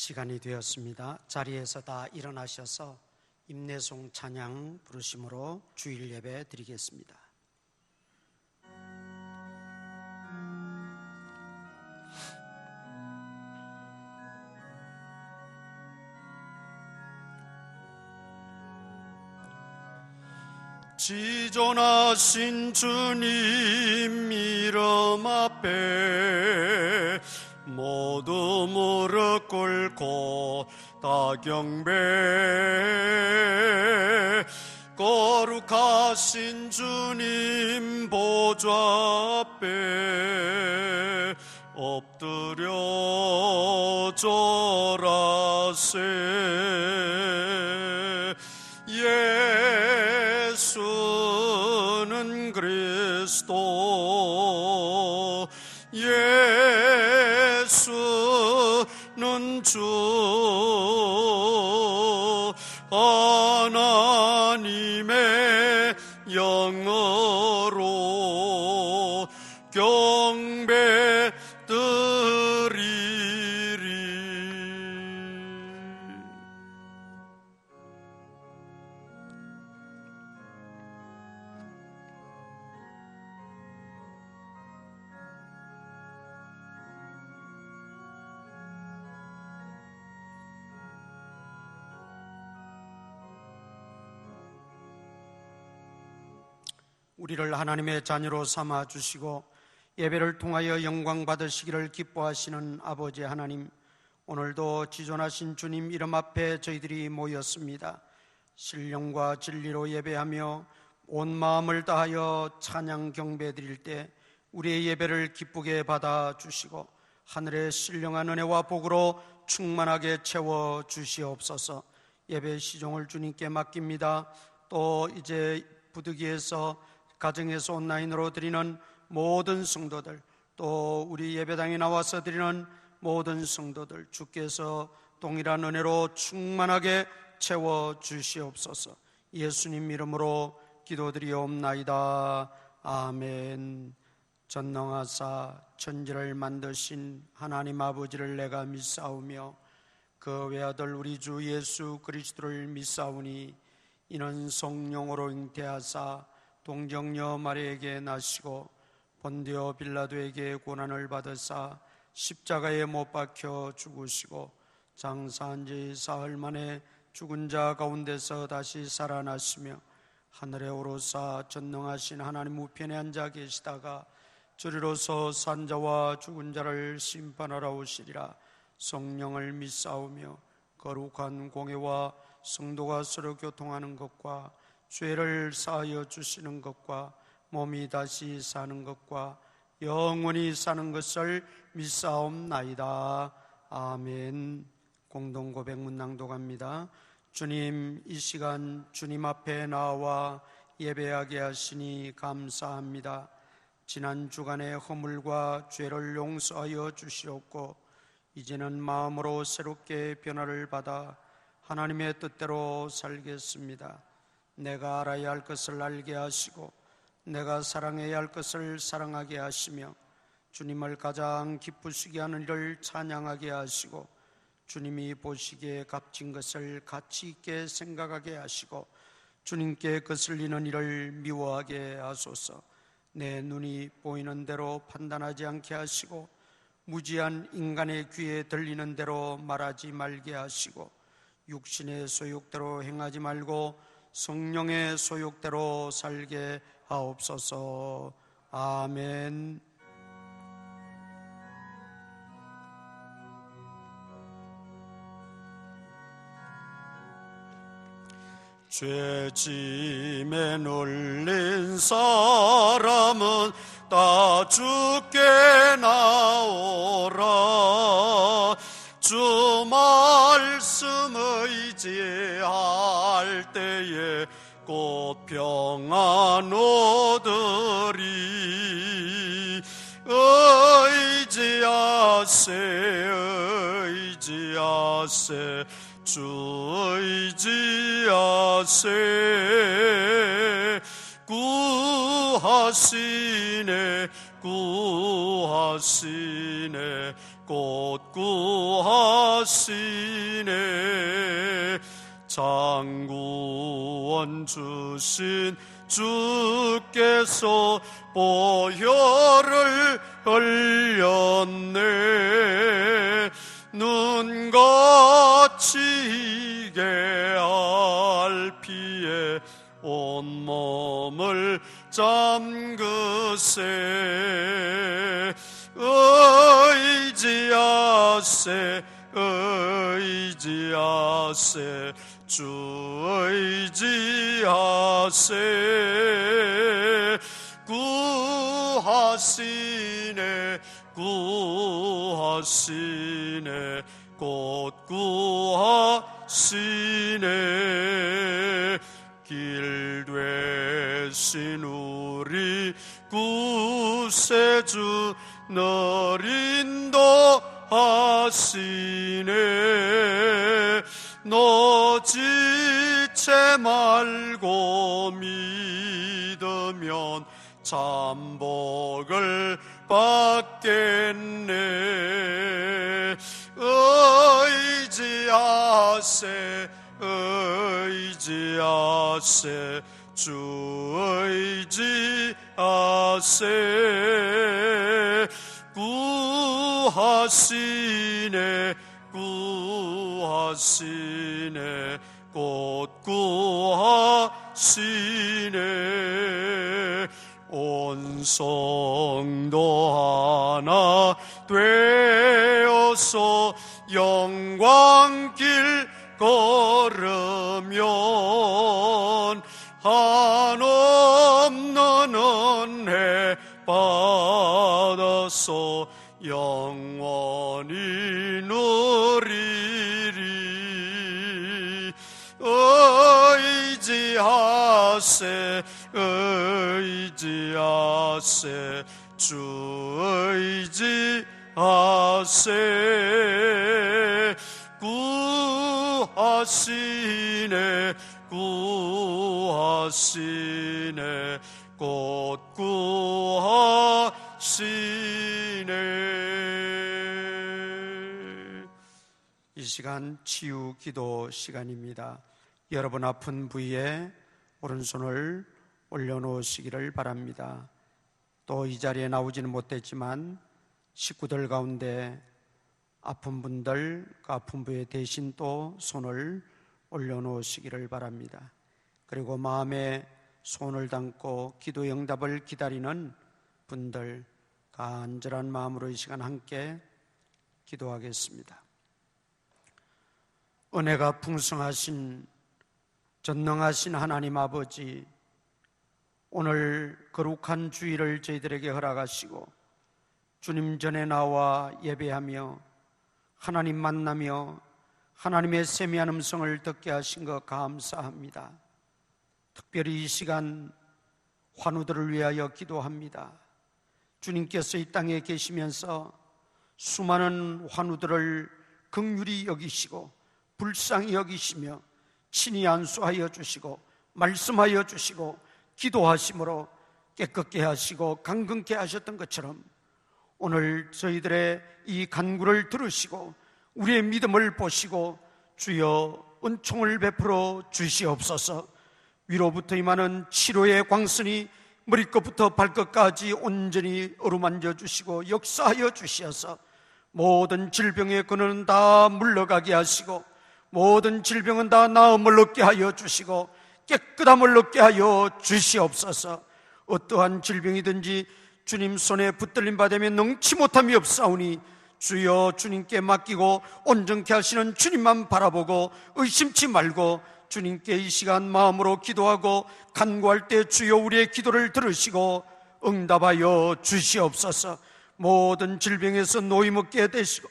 시간이 되었습니다. 자리에서 다 일어나셔서 임내송 찬양 부르심으로 주일 예배 드리겠습니다. 지존하신 주님 이름 앞에 모두 무릎 꿇고 다 경배. 거룩하신 주님 보좌 앞에 엎드려 절하세. 예수는 그리스도, 예수는 주, 하나님의 영으로 경배 드리리. 우리를 하나님의 자녀로 삼아 주시고 예배를 통하여 영광 받으시기를 기뻐하시는 아버지 하나님, 오늘도 지존하신 주님 이름 앞에 저희들이 모였습니다. 신령과 진리로 예배하며 온 마음을 다하여 찬양 경배 드릴 때 우리의 예배를 기쁘게 받아 주시고 하늘의 신령한 은혜와 복으로 충만하게 채워 주시옵소서. 예배 시종을 주님께 맡깁니다. 또 이제 부득이해서 가정에서 온라인으로 드리는 모든 성도들, 또 우리 예배당에 나와서 드리는 모든 성도들, 주께서 동일한 은혜로 충만하게 채워 주시옵소서. 예수님 이름으로 기도드리옵나이다. 아멘. 전능하사 천지를 만드신 하나님 아버지를 내가 믿사오며 그 외아들 우리 주 예수 그리스도를 믿사오니 이는 성령으로 잉태하사 동정녀 마리아에게 나시고 본디오 빌라도에게 고난을 받으사 십자가에 못 박혀 죽으시고 장사한 지 사흘 만에 죽은 자 가운데서 다시 살아나시며 하늘에 오르사 전능하신 하나님 우편에 앉아 계시다가 저리로서 산 자와 죽은 자를 심판하러 오시리라. 성령을 믿사오며 거룩한 공회와 성도가 서로 교통하는 것과 죄를 사하여 주시는 것과 몸이 다시 사는 것과 영원히 사는 것을 믿사옵나이다. 아멘. 공동고백 문낭독합니다. 주님, 이 시간 주님 앞에 나와 예배하게 하시니 감사합니다. 지난 주간의 허물과 죄를 용서하여 주시옵고 이제는 마음으로 새롭게 변화를 받아 하나님의 뜻대로 살겠습니다. 내가 알아야 할 것을 알게 하시고 내가 사랑해야 할 것을 사랑하게 하시며 주님을 가장 기쁘시게 하는 일을 찬양하게 하시고 주님이 보시기에 값진 것을 가치 있게 생각하게 하시고 주님께 거슬리는 일을 미워하게 하소서. 내 눈이 보이는 대로 판단하지 않게 하시고 무지한 인간의 귀에 들리는 대로 말하지 말게 하시고 육신의 소욕대로 행하지 말고 성령의 소욕대로 살게 하옵소서. 아멘. 죄짐에 눌린 사람은 다 주께 나오라. 주 말씀 의지할 때에 곧 평안 얻으리. 의지하세 의지하세 주 의지하세. 구하시네 구하시네 곧 구하시네. 장구원 주신 주께서 보혈을 흘렸네. 눈같이 희게 할 피에 온몸을 잠그세. 의지하세 의지하세 주 의지하세. 구하시네 구하시네 곧 구하시네. 길 되신 우리 구세주 널 인도하시네. 너 지체 말고 믿으면 잠복을 받겠네. 의지하세 의지하세 주 의지하세. 구하시네 구하시네 곧 구하시네. 온 성도 하나 되어서 영광길 걸으면 한없는 은혜 받아서 영원히 누리리. 의지하세 의지하세 주 의지하세. 구하시네 구하시네 곧 구하시네. 이 시간 치유 기도 시간입니다. 여러분 아픈 부위에 오른손을 올려놓으시기를 바랍니다. 또 이 자리에 나오지는 못했지만 식구들 가운데 아픈 분들, 그 아픈 부위에 대신 또 손을 올려놓으시기를 바랍니다. 그리고 마음에 손을 담고 기도의 응답을 기다리는 분들, 간절한 마음으로 이 시간 함께 기도하겠습니다. 은혜가 풍성하신 전능하신 하나님 아버지, 오늘 거룩한 주일을 저희들에게 허락하시고 주님 전에 나와 예배하며 하나님 만나며 하나님의 세미한 음성을 듣게 하신 것 감사합니다. 특별히 이 시간 환우들을 위하여 기도합니다. 주님께서 이 땅에 계시면서 수많은 환우들을 긍휼히 여기시고 불쌍히 여기시며 친히 안수하여 주시고 말씀하여 주시고 기도하심으로 깨끗게 하시고 강건케 하셨던 것처럼 오늘 저희들의 이 간구를 들으시고 우리의 믿음을 보시고 주여 은총을 베풀어 주시옵소서. 위로부터 임하는 치료의 광선이 머리끝부터 발끝까지 온전히 어루만져 주시고 역사하여 주시어서 모든 질병의 근원은 다 물러가게 하시고 모든 질병은 다 나음을 얻게 하여 주시고 깨끗함을 얻게 하여 주시옵소서. 어떠한 질병이든지 주님 손에 붙들림 받으면 능치 못함이 없사오니 주여 주님께 맡기고 온전케 하시는 주님만 바라보고 의심치 말고 주님께 이 시간 마음으로 기도하고 간구할 때 주여 우리의 기도를 들으시고 응답하여 주시옵소서. 모든 질병에서 노임 얻게 되시고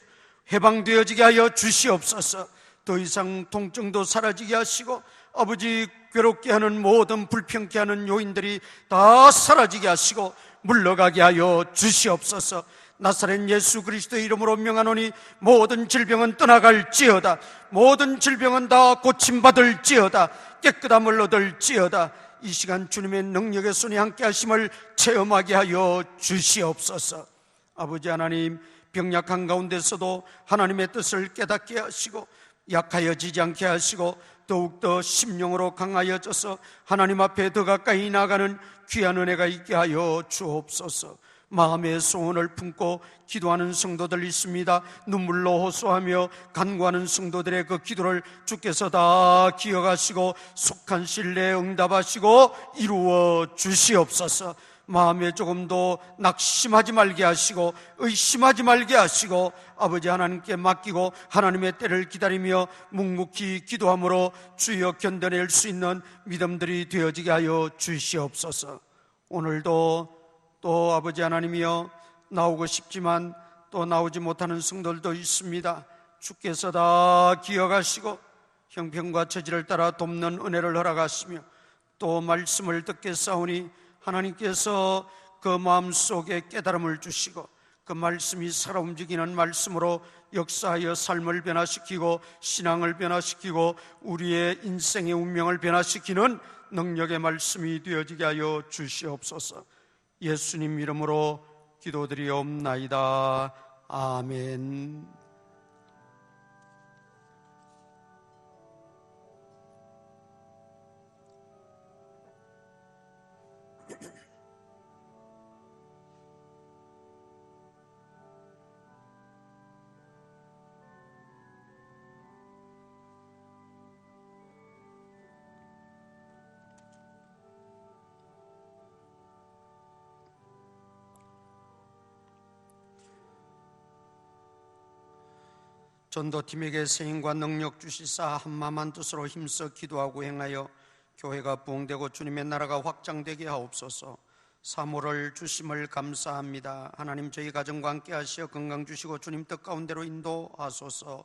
해방되어지게 하여 주시옵소서. 더 이상 통증도 사라지게 하시고 아버지 괴롭게 하는 모든 불평케 하는 요인들이 다 사라지게 하시고 물러가게 하여 주시옵소서. 나사렛 예수 그리스도의 이름으로 명하노니 모든 질병은 떠나갈지어다. 모든 질병은 다 고침받을지어다. 깨끗함을 얻을지어다. 이 시간 주님의 능력의 손이 함께 하심을 체험하게 하여 주시옵소서. 아버지 하나님, 병약한 가운데서도 하나님의 뜻을 깨닫게 하시고 약하여지지 않게 하시고 더욱더 심령으로 강하여져서 하나님 앞에 더 가까이 나가는 귀한 은혜가 있게 하여 주옵소서. 마음의 소원을 품고 기도하는 성도들 있습니다. 눈물로 호소하며 간구하는 성도들의 그 기도를 주께서 다 기억하시고 속한 신뢰에 응답하시고 이루어 주시옵소서. 마음에 조금도 낙심하지 말게 하시고 의심하지 말게 하시고 아버지 하나님께 맡기고 하나님의 때를 기다리며 묵묵히 기도함으로 주여 견뎌낼 수 있는 믿음들이 되어지게 하여 주시옵소서. 오늘도 또 아버지 하나님이여 나오고 싶지만 또 나오지 못하는 성도들도 있습니다. 주께서 다 기억하시고 형편과 처지를 따라 돕는 은혜를 허락하시며 또 말씀을 듣겠사오니 하나님께서 그 마음속에 깨달음을 주시고 그 말씀이 살아 움직이는 말씀으로 역사하여 삶을 변화시키고 신앙을 변화시키고 우리의 인생의 운명을 변화시키는 능력의 말씀이 되어지게 하여 주시옵소서. 예수님 이름으로 기도드리옵나이다. 아멘. 전도팀에게 세임과 능력 주시사 한마음 한뜻으로 힘써 기도하고 행하여 교회가 부흥되고 주님의 나라가 확장되게 하옵소서. 사모를 주심을 감사합니다. 하나님 저희 가정과 함께 하시어 건강 주시고 주님 뜻 가운데로 인도하소서.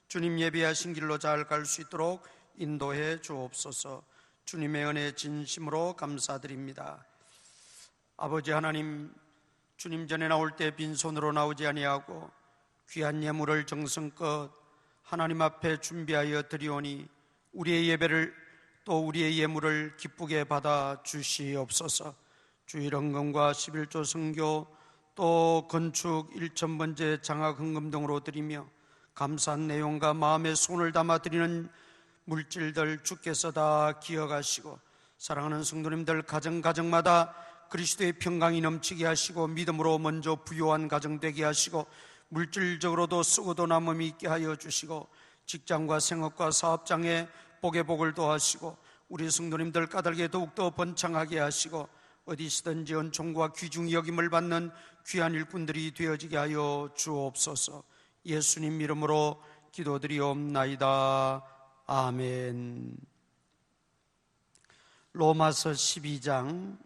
주님 예비하신 길로 잘 갈 수 있도록 인도해 주옵소서. 주님의 은혜 진심으로 감사드립니다. 아버지 하나님, 주님 전에 나올 때 빈손으로 나오지 아니하고 귀한 예물을 정성껏 하나님 앞에 준비하여 드리오니 우리의 예배를 또 우리의 예물을 기쁘게 받아 주시옵소서. 주일 헌금과 11조 선교 또 건축 1,000번째 장학 헌금 등으로 드리며 감사한 내용과 마음의 손을 담아 드리는 물질들 주께서 다 기억하시고 사랑하는 성도님들 가정마다 그리스도의 평강이 넘치게 하시고 믿음으로 먼저 부요한 가정 되게 하시고 물질적으로도 쓰고도 남음이 있게 하여 주시고 직장과 생업과 사업장에 복의 복을 더하시고 우리 성도님들 까닭에 더욱더 번창하게 하시고 어디서든지 은총과 귀중히 여김을 받는 귀한 일꾼들이 되어지게 하여 주옵소서. 예수님 이름으로 기도드리옵나이다. 아멘. 로마서 12장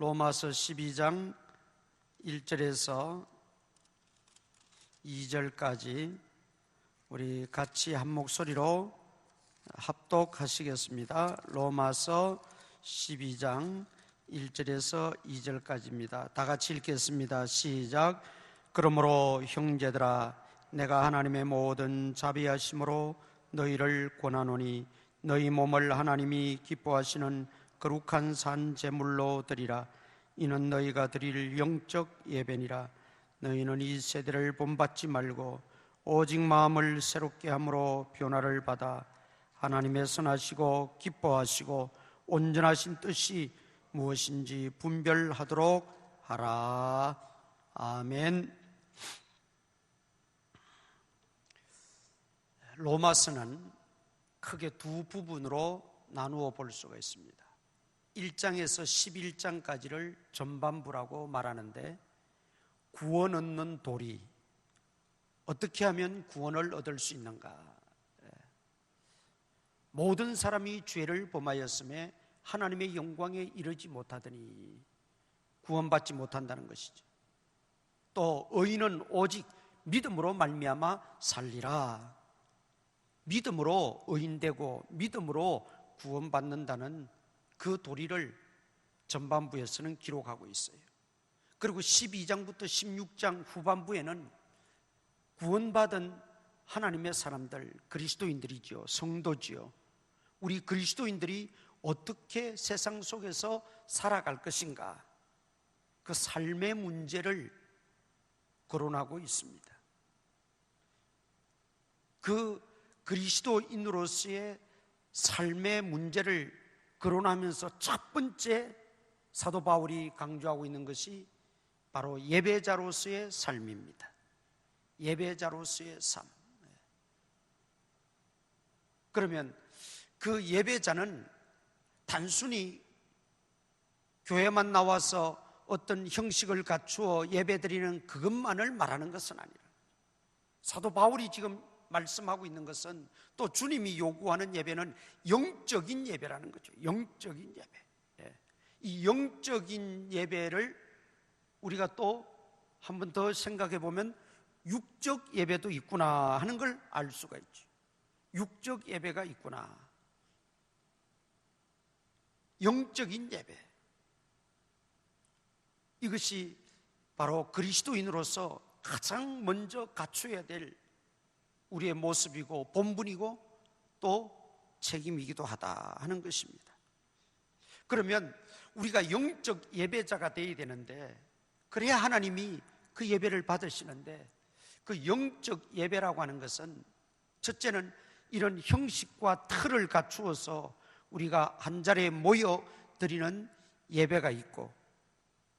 로마서 12장 1절에서 2절까지 우리 같이 한 목소리로 합독하시겠습니다. 로마서 12장 1절에서 2절까지입니다. 다 같이 읽겠습니다. 시작. 그러므로 형제들아 내가 하나님의 모든 자비하심으로 너희를 권하노니 너희 몸을 하나님이 기뻐하시는 거룩한 산 제물로 드리라. 이는 너희가 드릴 영적 예배니라. 너희는 이 세대를 본받지 말고 오직 마음을 새롭게 함으로 변화를 받아 하나님의 선하시고 기뻐하시고 온전하신 뜻이 무엇인지 분별하도록 하라. 아멘. 로마서는 크게 두 부분으로 나누어 볼 수가 있습니다. 1장에서 11장까지를 전반부라고 말하는데 구원 얻는 도리, 어떻게 하면 구원을 얻을 수 있는가? 모든 사람이 죄를 범하였음에 하나님의 영광에 이르지 못하더니 구원받지 못한다는 것이죠. 또 의인은 오직 믿음으로 말미암아 살리라. 믿음으로 의인되고 믿음으로 구원받는다는 그 도리를 전반부에서는 기록하고 있어요. 그리고 12장부터 16장 후반부에는 구원받은 하나님의 사람들, 그리스도인들이죠. 성도지요. 우리 그리스도인들이 어떻게 세상 속에서 살아갈 것인가, 그 삶의 문제를 거론하고 있습니다. 그 그리스도인으로서의 삶의 문제를 거론하면서 첫 번째 사도 바울이 강조하고 있는 것이 바로 예배자로서의 삶입니다. 예배자로서의 삶. 그러면 그 예배자는 단순히 교회만 나와서 어떤 형식을 갖추어 예배드리는 그것만을 말하는 것은 아니라, 사도 바울이 지금 말씀하고 있는 것은 또 주님이 요구하는 예배는 영적인 예배라는 거죠. 영적인 예배. 이 영적인 예배를 우리가 또 한 번 더 생각해 보면 육적 예배도 있구나 하는 걸 알 수가 있죠. 육적 예배가 있구나. 영적인 예배. 이것이 바로 그리스도인으로서 가장 먼저 갖춰야 될 우리의 모습이고 본분이고 또 책임이기도 하다 하는 것입니다. 그러면 우리가 영적 예배자가 되어야 되는데, 그래야 하나님이 그 예배를 받으시는데, 그 영적 예배라고 하는 것은 첫째는 이런 형식과 틀을 갖추어서 우리가 한 자리에 모여 드리는 예배가 있고,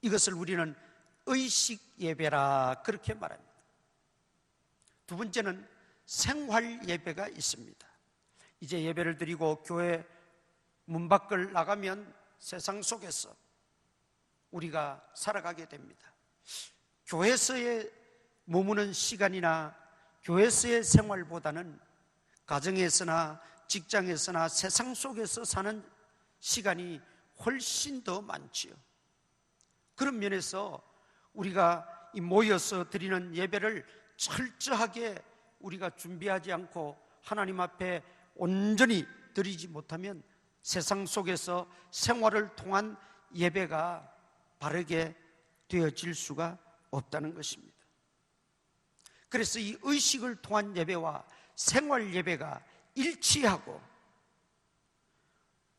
이것을 우리는 의식 예배라 그렇게 말합니다. 두 번째는 생활 예배가 있습니다. 이제 예배를 드리고 교회 문 밖을 나가면 세상 속에서 우리가 살아가게 됩니다. 교회에서의 머무는 시간이나 교회에서의 생활보다는 가정에서나 직장에서나 세상 속에서 사는 시간이 훨씬 더 많지요. 그런 면에서 우리가 모여서 드리는 예배를 철저하게 우리가 준비하지 않고 하나님 앞에 온전히 드리지 못하면 세상 속에서 생활을 통한 예배가 바르게 되어질 수가 없다는 것입니다. 그래서 이 의식을 통한 예배와 생활 예배가 일치하고,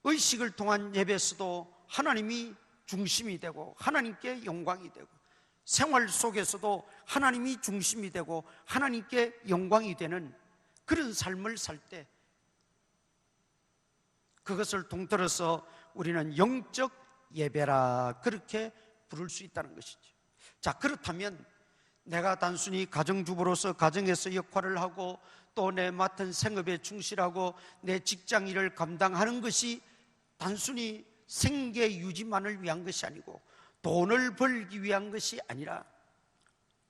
의식을 통한 예배에서도 하나님이 중심이 되고 하나님께 영광이 되고, 생활 속에서도 하나님이 중심이 되고 하나님께 영광이 되는 그런 삶을 살 때, 그것을 통틀어서 우리는 영적 예배라 그렇게 부를 수 있다는 것이죠. 자, 그렇다면 내가 단순히 가정주부로서 가정에서 역할을 하고 또 내 맡은 생업에 충실하고 내 직장 일을 감당하는 것이 단순히 생계 유지만을 위한 것이 아니고 돈을 벌기 위한 것이 아니라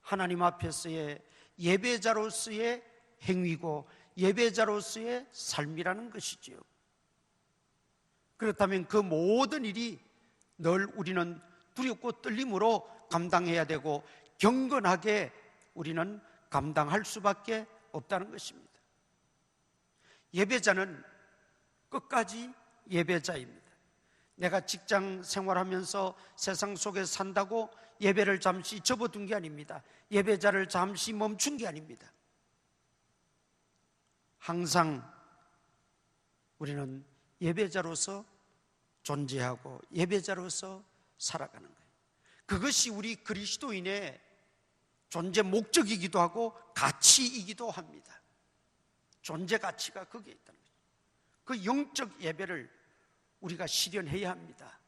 하나님 앞에서의 예배자로서의 행위고 예배자로서의 삶이라는 것이지요. 그렇다면 그 모든 일이 늘 우리는 두렵고 떨림으로 감당해야 되고 경건하게 우리는 감당할 수밖에 없다는 것입니다. 예배자는 끝까지 예배자입니다. 내가 직장 생활하면서 세상 속에 산다고 예배를 잠시 접어둔 게 아닙니다. 예배자를 잠시 멈춘 게 아닙니다. 항상 우리는 예배자로서 존재하고 예배자로서 살아가는 거예요. 그것이 우리 그리스도인의 존재 목적이기도 하고 가치이기도 합니다. 존재 가치가 거기에 있다는 거죠. 그 영적 예배를 우리가 실현해야 합니다.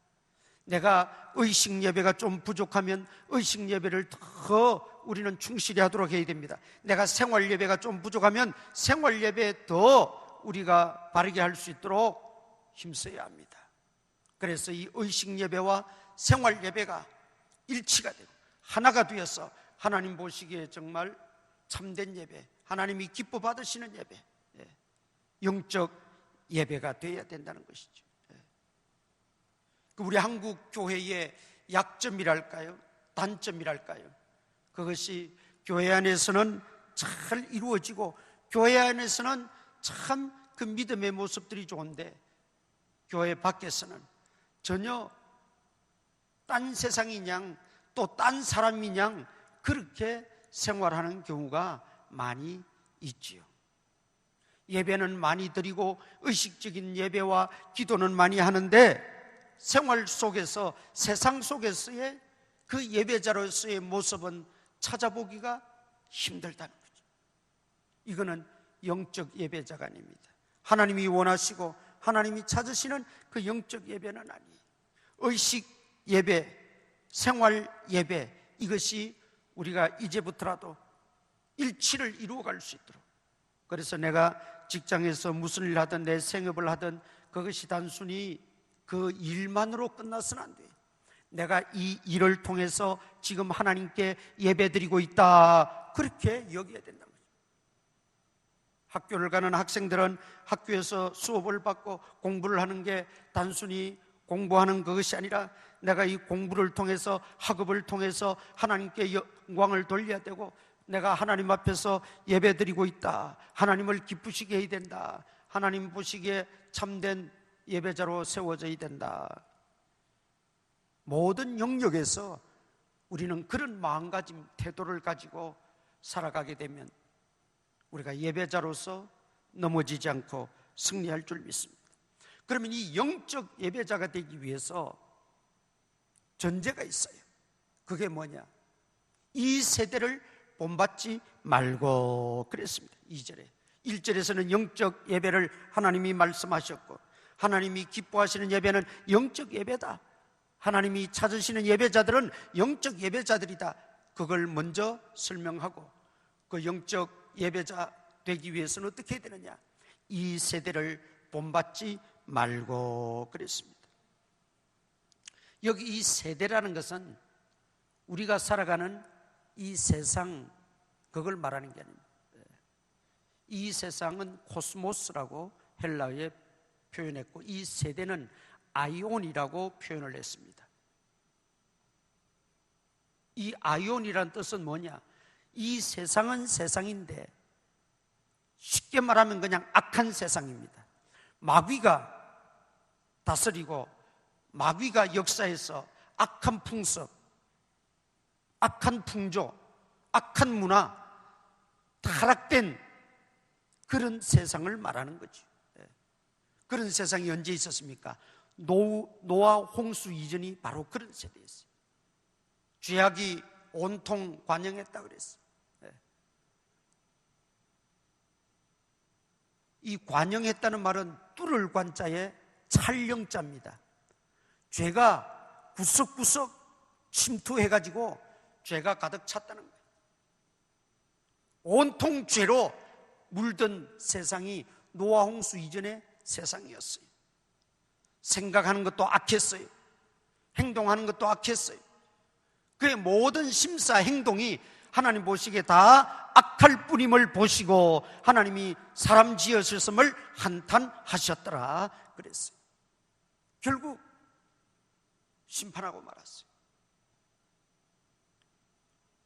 내가 의식 예배가 좀 부족하면 의식 예배를 더 우리는 충실히 하도록 해야 됩니다. 내가 생활 예배가 좀 부족하면 생활 예배 더 우리가 바르게 할 수 있도록 힘써야 합니다. 그래서 이 의식 예배와 생활 예배가 일치가 되고 하나가 되어서 하나님 보시기에 정말 참된 예배, 하나님이 기뻐 받으시는 예배, 영적 예배가 되어야 된다는 것이죠. 우리 한국 교회의 약점이랄까요? 단점이랄까요? 그것이 교회 안에서는 잘 이루어지고 교회 안에서는 참 그 믿음의 모습들이 좋은데 교회 밖에서는 전혀 딴 세상인 양 또 딴 사람인 양 그렇게 생활하는 경우가 많이 있지요. 예배는 많이 드리고 의식적인 예배와 기도는 많이 하는데 생활 속에서, 세상 속에서의 그 예배자로서의 모습은 찾아보기가 힘들다는 거죠. 이거는 영적 예배자가 아닙니다. 하나님이 원하시고 하나님이 찾으시는 그 영적 예배는 아니에요. 의식 예배, 생활 예배, 이것이 우리가 이제부터라도 일치를 이루어갈 수 있도록. 그래서 내가 직장에서 무슨 일을 하든 내 생업을 하든 그것이 단순히 그 일만으로 끝나서는 안 돼요. 내가 이 일을 통해서 지금 하나님께 예배드리고 있다, 그렇게 여겨야 된다는 거죠. 학교를 가는 학생들은 학교에서 수업을 받고 공부를 하는 게 단순히 공부하는 그것이 아니라 내가 이 공부를 통해서, 학업을 통해서 하나님께 영광을 돌려야 되고, 내가 하나님 앞에서 예배드리고 있다, 하나님을 기쁘시게 해야 된다, 하나님 보시기에 참된 예배자로 세워져야 된다. 모든 영역에서 우리는 그런 마음가짐, 태도를 가지고 살아가게 되면 우리가 예배자로서 넘어지지 않고 승리할 줄 믿습니다. 그러면 이 영적 예배자가 되기 위해서 전제가 있어요. 그게 뭐냐? 이 세대를 본받지 말고 그랬습니다. 2절에. 1절에서는 영적 예배를 하나님이 말씀하셨고, 하나님이 기뻐하시는 예배는 영적 예배다, 하나님이 찾으시는 예배자들은 영적 예배자들이다, 그걸 먼저 설명하고, 그 영적 예배자 되기 위해서는 어떻게 해야 되느냐? 이 세대를 본받지 말고 그랬습니다. 여기 이 세대라는 것은 우리가 살아가는 이 세상, 그걸 말하는 게 아닙니다. 이 세상은 코스모스라고 헬라어에 표현했고, 이 세대는 아이온이라고 표현을 했습니다. 이 아이온이란 뜻은 뭐냐? 이 세상은 세상인데 쉽게 말하면 그냥 악한 세상입니다. 마귀가 다스리고 마귀가 역사에서 악한 풍습, 악한 풍조, 악한 문화, 타락된 그런 세상을 말하는 거죠. 그런 세상이 언제 있었습니까? 노아 홍수 이전이 바로 그런 세대였어요. 죄악이 온통 관영했다 그랬어요. 이 관영했다는 말은 뚫을 관자에 찰영자입니다. 죄가 구석구석 침투해가지고 죄가 가득 찼다는 거예요. 온통 죄로 물든 세상이 노아 홍수 이전의 세상이었어요. 생각하는 것도 악했어요. 행동하는 것도 악했어요. 그의 모든 심사 행동이 하나님 보시기에 다 악할 뿐임을 보시고 하나님이 사람 지으셨음을 한탄하셨더라 그랬어요. 결국 심판하고 말았어요.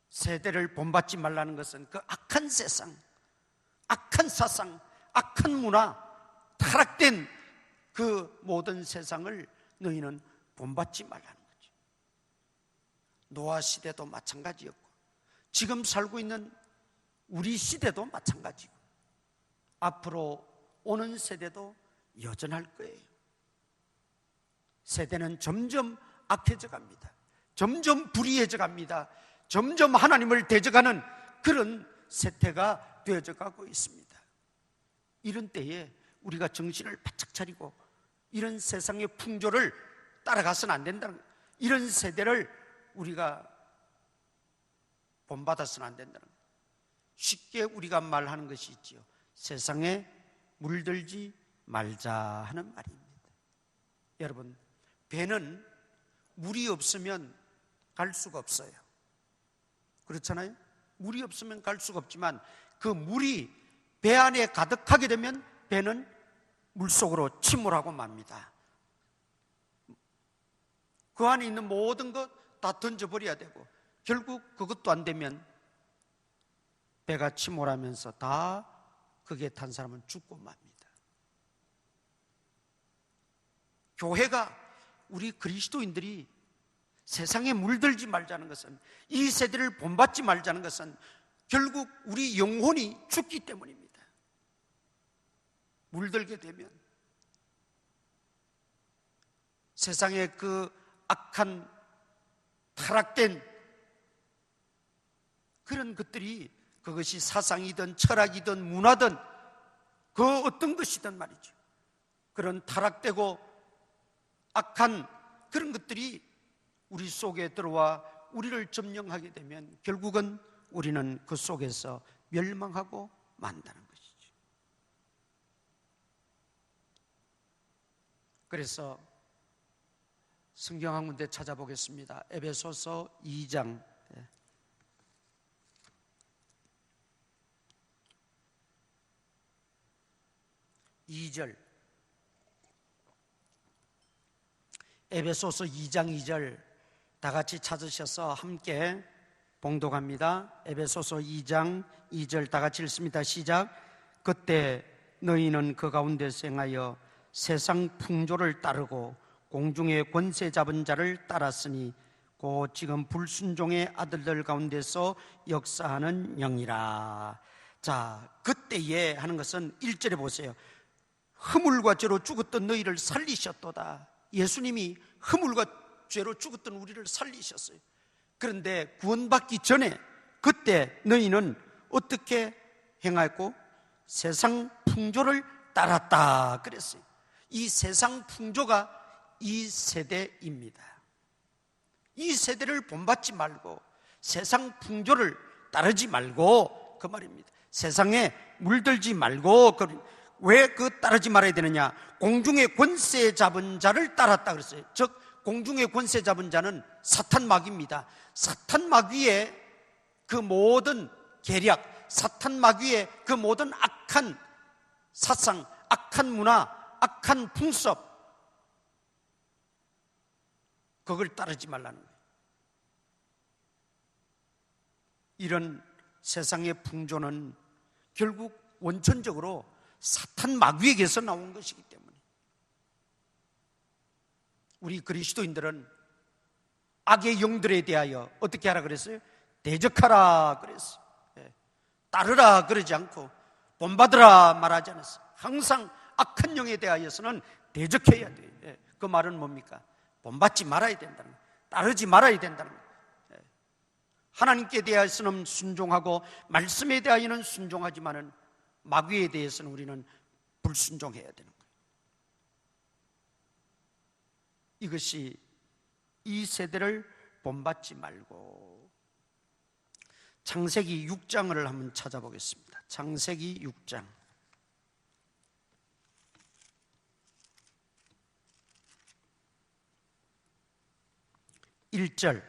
세대를 본받지 말라는 것은 그 악한 세상, 악한 사상, 악한 문화, 타락된 그 모든 세상을 너희는 본받지 말라는 거죠. 노아 시대도 마찬가지였고, 지금 살고 있는 우리 시대도 마찬가지고, 앞으로 오는 세대도 여전할 거예요. 세대는 점점 악해져 갑니다. 점점 불의해져 갑니다. 점점 하나님을 대적하는 그런 세태가 되어져 가고 있습니다. 이런 때에 우리가 정신을 바짝 차리고 이런 세상의 풍조를 따라가서는 안 된다는 거예요. 이런 세대를 우리가 본받아서는 안 된다는 거예요. 쉽게 우리가 말하는 것이 있지요. 세상에 물들지 말자 하는 말입니다. 여러분, 배는 물이 없으면 갈 수가 없어요. 그렇잖아요? 물이 없으면 갈 수가 없지만 그 물이 배 안에 가득하게 되면 배는 물속으로 침몰하고 맙니다. 그 안에 있는 모든 것 다 던져버려야 되고, 결국 그것도 안 되면 배가 침몰하면서 다 거기에 탄 사람은 죽고 맙니다. 교회가, 우리 그리스도인들이 세상에 물들지 말자는 것은, 이 세대를 본받지 말자는 것은 결국 우리 영혼이 죽기 때문입니다. 물들게 되면 세상의 그 악한 타락된 그런 것들이, 그것이 사상이든 철학이든 문화든 그 어떤 것이든 말이죠, 그런 타락되고 악한 그런 것들이 우리 속에 들어와 우리를 점령하게 되면 결국은 우리는 그 속에서 멸망하고 만다는 것이죠. 그래서 성경 한 군데 찾아보겠습니다. 에베소서 2장 2절, 에베소서 2장 2절 다 같이 찾으셔서 함께 봉독합니다. 에베소서 2장 2절 다 같이 읽습니다. 시작. 그때 너희는 그 가운데서 행하여 세상 풍조를 따르고 공중의 권세 잡은 자를 따랐으니 곧 지금 불순종의 아들들 가운데서 역사하는 영이라. 자, 그때에 하는 것은 1절에 보세요. 허물과 죄로 죽었던 너희를 살리셨도다. 예수님이 허물과 죄로 죽었던 우리를 살리셨어요. 그런데 구원받기 전에 그때 너희는 어떻게 행하였고 세상 풍조를 따랐다 그랬어요. 이 세상 풍조가 이 세대입니다. 이 세대를 본받지 말고 세상 풍조를 따르지 말고 그 말입니다. 세상에 물들지 말고. 왜 그 따르지 말아야 되느냐? 공중의 권세 잡은 자를 따랐다 그랬어요. 즉 공중의 권세 잡은 자는 사탄 마귀입니다. 사탄 마귀의 그 모든 계략, 사탄 마귀의 그 모든 악한 사상, 악한 문화, 악한 풍습, 그걸 따르지 말라는 거예요. 이런 세상의 풍조는 결국 원천적으로 사탄 마귀에게서 나온 것이기 때문에 우리 그리스도인들은 악의 영들에 대하여 어떻게 하라 그랬어요? 대적하라 그랬어요. 따르라 그러지 않고 본받으라 말하지 않았어요. 항상 악한 영에 대하여서는 대적해야 돼요. 그 말은 뭡니까? 본받지 말아야 된다는 거예요. 따르지 말아야 된다는 거예요. 하나님께 대하여서는 순종하고 말씀에 대하여는 순종하지만은 마귀에 대해서는 우리는 불순종해야 되는 거예요. 이것이 이 세대를 본받지 말고. 창세기 6장을 한번 찾아보겠습니다. 창세기 6장 1절,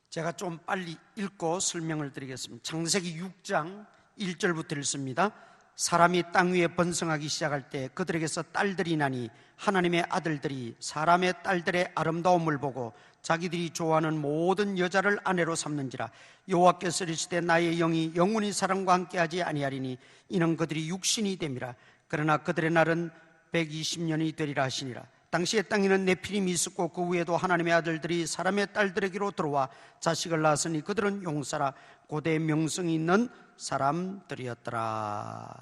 제가 좀 빨리 읽고 설명을 드리겠습니다. 창세기 6장 1절부터 읽습니다. 사람이 땅 위에 번성하기 시작할 때 그들에게서 딸들이 나니 하나님의 아들들이 사람의 딸들의 아름다움을 보고 자기들이 좋아하는 모든 여자를 아내로 삼는지라. 여호와께서 이르시되 나의 영이 영원히 사람과 함께하지 아니하리니 이는 그들이 육신이 됨이라. 그러나 그들의 날은 120년이 되리라 하시니라. 당시에 땅에는 네피림이 있었고 그 위에도 하나님의 아들들이 사람의 딸들에게로 들어와 자식을 낳았으니 그들은 용사라 고대 명성이 있는 사람들이었더라.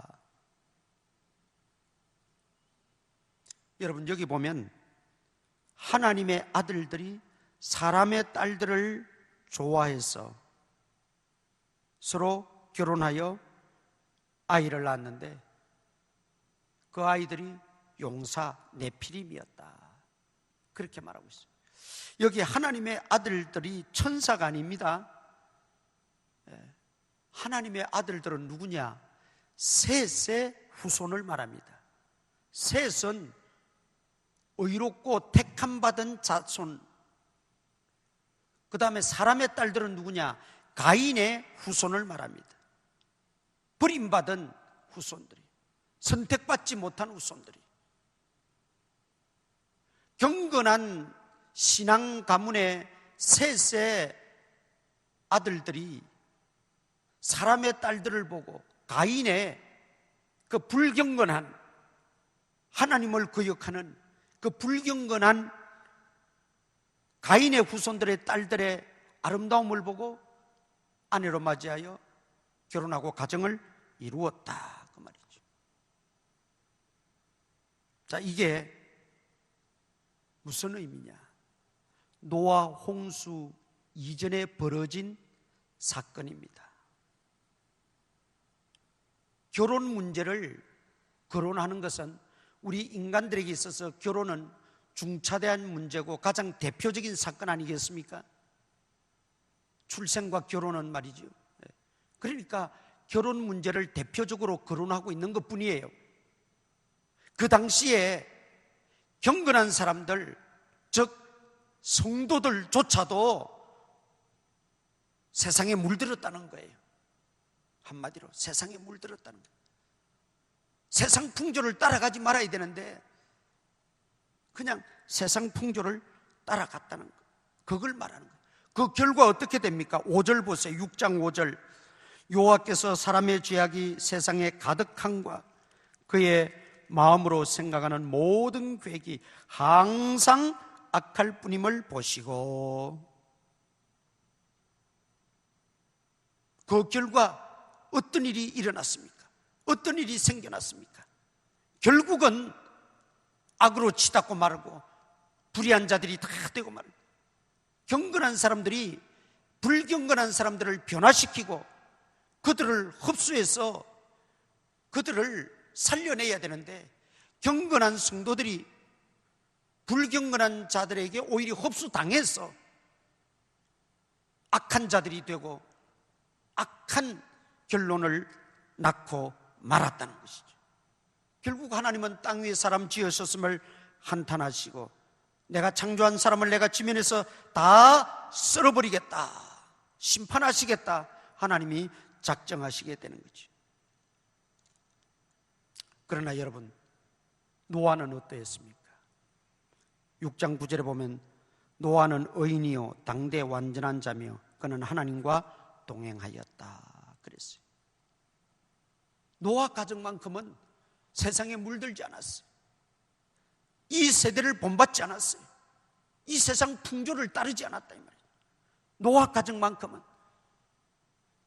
여러분, 여기 보면 하나님의 아들들이 사람의 딸들을 좋아해서 서로 결혼하여 아이를 낳았는데 그 아이들이 용사 네피림이었다, 그렇게 말하고 있어요. 여기 하나님의 아들들이 천사가 아닙니다. 하나님의 아들들은 누구냐? 셋의 후손을 말합니다. 셋은 의롭고 택함받은 자손. 그 다음에 사람의 딸들은 누구냐? 가인의 후손을 말합니다. 버림받은 후손들이, 선택받지 못한 후손들이. 경건한 신앙 가문의 셋의 아들들이 사람의 딸들을 보고 가인의 그 불경건한, 하나님을 거역하는 그 불경건한 가인의 후손들의 딸들의 아름다움을 보고 아내로 맞이하여 결혼하고 가정을 이루었다, 그 말이죠. 자, 이게 무슨 의미냐? 노아 홍수 이전에 벌어진 사건입니다. 결혼 문제를 거론하는 것은 우리 인간들에게 있어서 결혼은 중차대한 문제고 가장 대표적인 사건 아니겠습니까? 출생과 결혼은 말이죠. 그러니까 결혼 문제를 대표적으로 거론하고 있는 것뿐이에요. 그 당시에 경건한 사람들, 즉 성도들조차도 세상에 물들었다는 거예요. 한마디로 세상에 물들었다는 거예요. 세상 풍조를 따라가지 말아야 되는데 그냥 세상 풍조를 따라갔다는 거, 그걸 말하는 거예요. 그 결과 어떻게 됩니까? 5절 보세요. 6장 5절. 여호와께서 사람의 죄악이 세상에 가득함과 그의 마음으로 생각하는 모든 계획이 항상 악할 뿐임을 보시고, 그 결과 어떤 일이 일어났습니까? 어떤 일이 생겨났습니까? 결국은 악으로 치닫고 말고 불의한 자들이 다 되고 말고 경건한 사람들이 불경건한 사람들을 변화시키고 그들을 흡수해서 그들을 살려내야 되는데 경건한 성도들이 불경건한 자들에게 오히려 흡수당해서 악한 자들이 되고 악한 결론을 낳고 말았다는 것이죠. 결국 하나님은 땅 위에 사람 지으셨음을 한탄하시고 내가 창조한 사람을 내가 지면에서 다 썰어버리겠다, 심판하시겠다, 하나님이 작정하시게 되는 거죠. 그러나 여러분, 노아는 어떠했습니까? 6장 9절에 보면 노아는 의인이요 당대 완전한 자며 그는 하나님과 동행하였다 그랬어요. 노아 가정만큼은 세상에 물들지 않았어요. 이 세대를 본받지 않았어요. 이 세상 풍조를 따르지 않았다 이 말이에요. 노아 가정만큼은.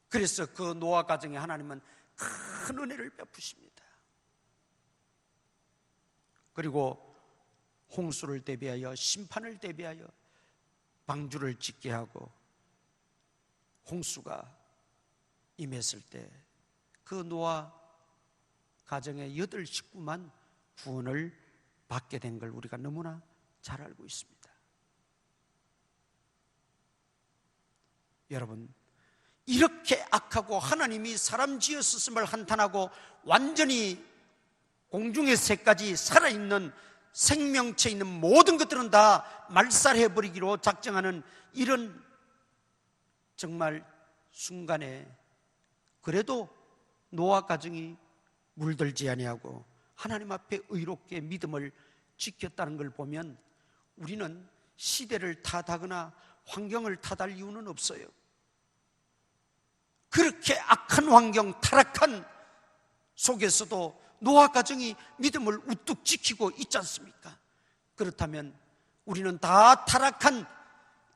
그래서 그 노아 가정에 하나님은 큰 은혜를 베푸십니다. 그리고 홍수를 대비하여 심판을 대비하여 방주를 짓게 하고 홍수가 임했을 때 그 노아 가정의 8 식구만 구원을 받게 된 걸 우리가 너무나 잘 알고 있습니다. 여러분, 이렇게 악하고 하나님이 사람 지었음을 한탄하고 완전히 공중의 새까지 살아있는 생명체 있는 모든 것들은 다 말살해버리기로 작정하는 이런 정말 순간에 그래도 노아 가정이 물들지 아니하고 하나님 앞에 의롭게 믿음을 지켰다는 걸 보면 우리는 시대를 탓하거나 환경을 탓할 이유는 없어요. 그렇게 악한 환경, 타락한 속에서도 노아 가정이 믿음을 우뚝 지키고 있지 않습니까? 그렇다면 우리는 다 타락한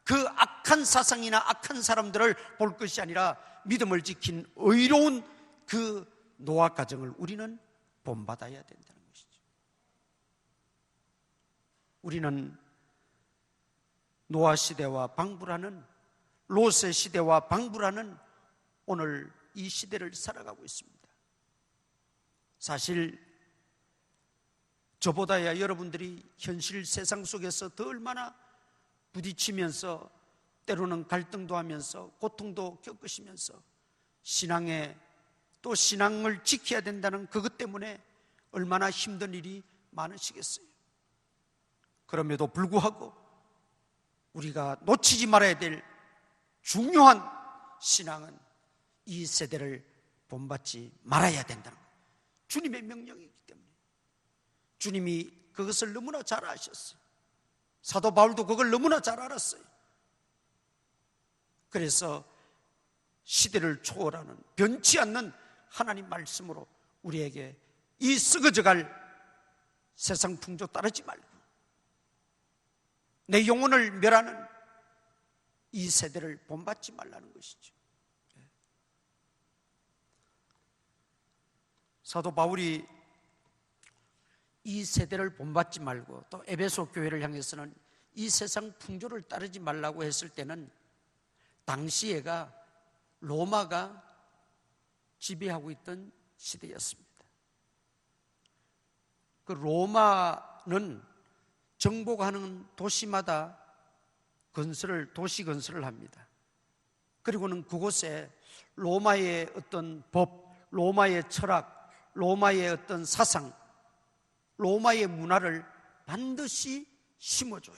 그 악한 사상이나 악한 사람들을 볼 것이 아니라 믿음을 지킨 의로운 그 노아 가정을 우리는 본받아야 된다는 것이죠. 우리는 노아 시대와 방불하는, 롯의 시대와 방불하는 오늘 이 시대를 살아가고 있습니다. 사실 저보다야 여러분들이 현실 세상 속에서 더 얼마나 부딪히면서 때로는 갈등도 하면서 고통도 겪으시면서 신앙에 또 신앙을 지켜야 된다는 그것 때문에 얼마나 힘든 일이 많으시겠어요. 그럼에도 불구하고 우리가 놓치지 말아야 될 중요한 신앙은 이 세대를 본받지 말아야 된다는 거예요. 주님의 명령이기 때문에. 주님이 그것을 너무나 잘 아셨어요. 사도 바울도 그걸 너무나 잘 알았어요. 그래서 시대를 초월하는 변치 않는 하나님 말씀으로 우리에게 이 썩어져갈 세상 풍조 따르지 말고 내 영혼을 멸하는 이 세대를 본받지 말라는 것이죠. 사도 바울이 이 세대를 본받지 말고 또 에베소 교회를 향해서는 이 세상 풍조를 따르지 말라고 했을 때는 당시에가 로마가 지배하고 있던 시대였습니다. 그 로마는 정복하는 도시마다 도시 건설을 합니다. 그리고는 그곳에 로마의 어떤 법, 로마의 철학, 로마의 어떤 사상, 로마의 문화를 반드시 심어줘요.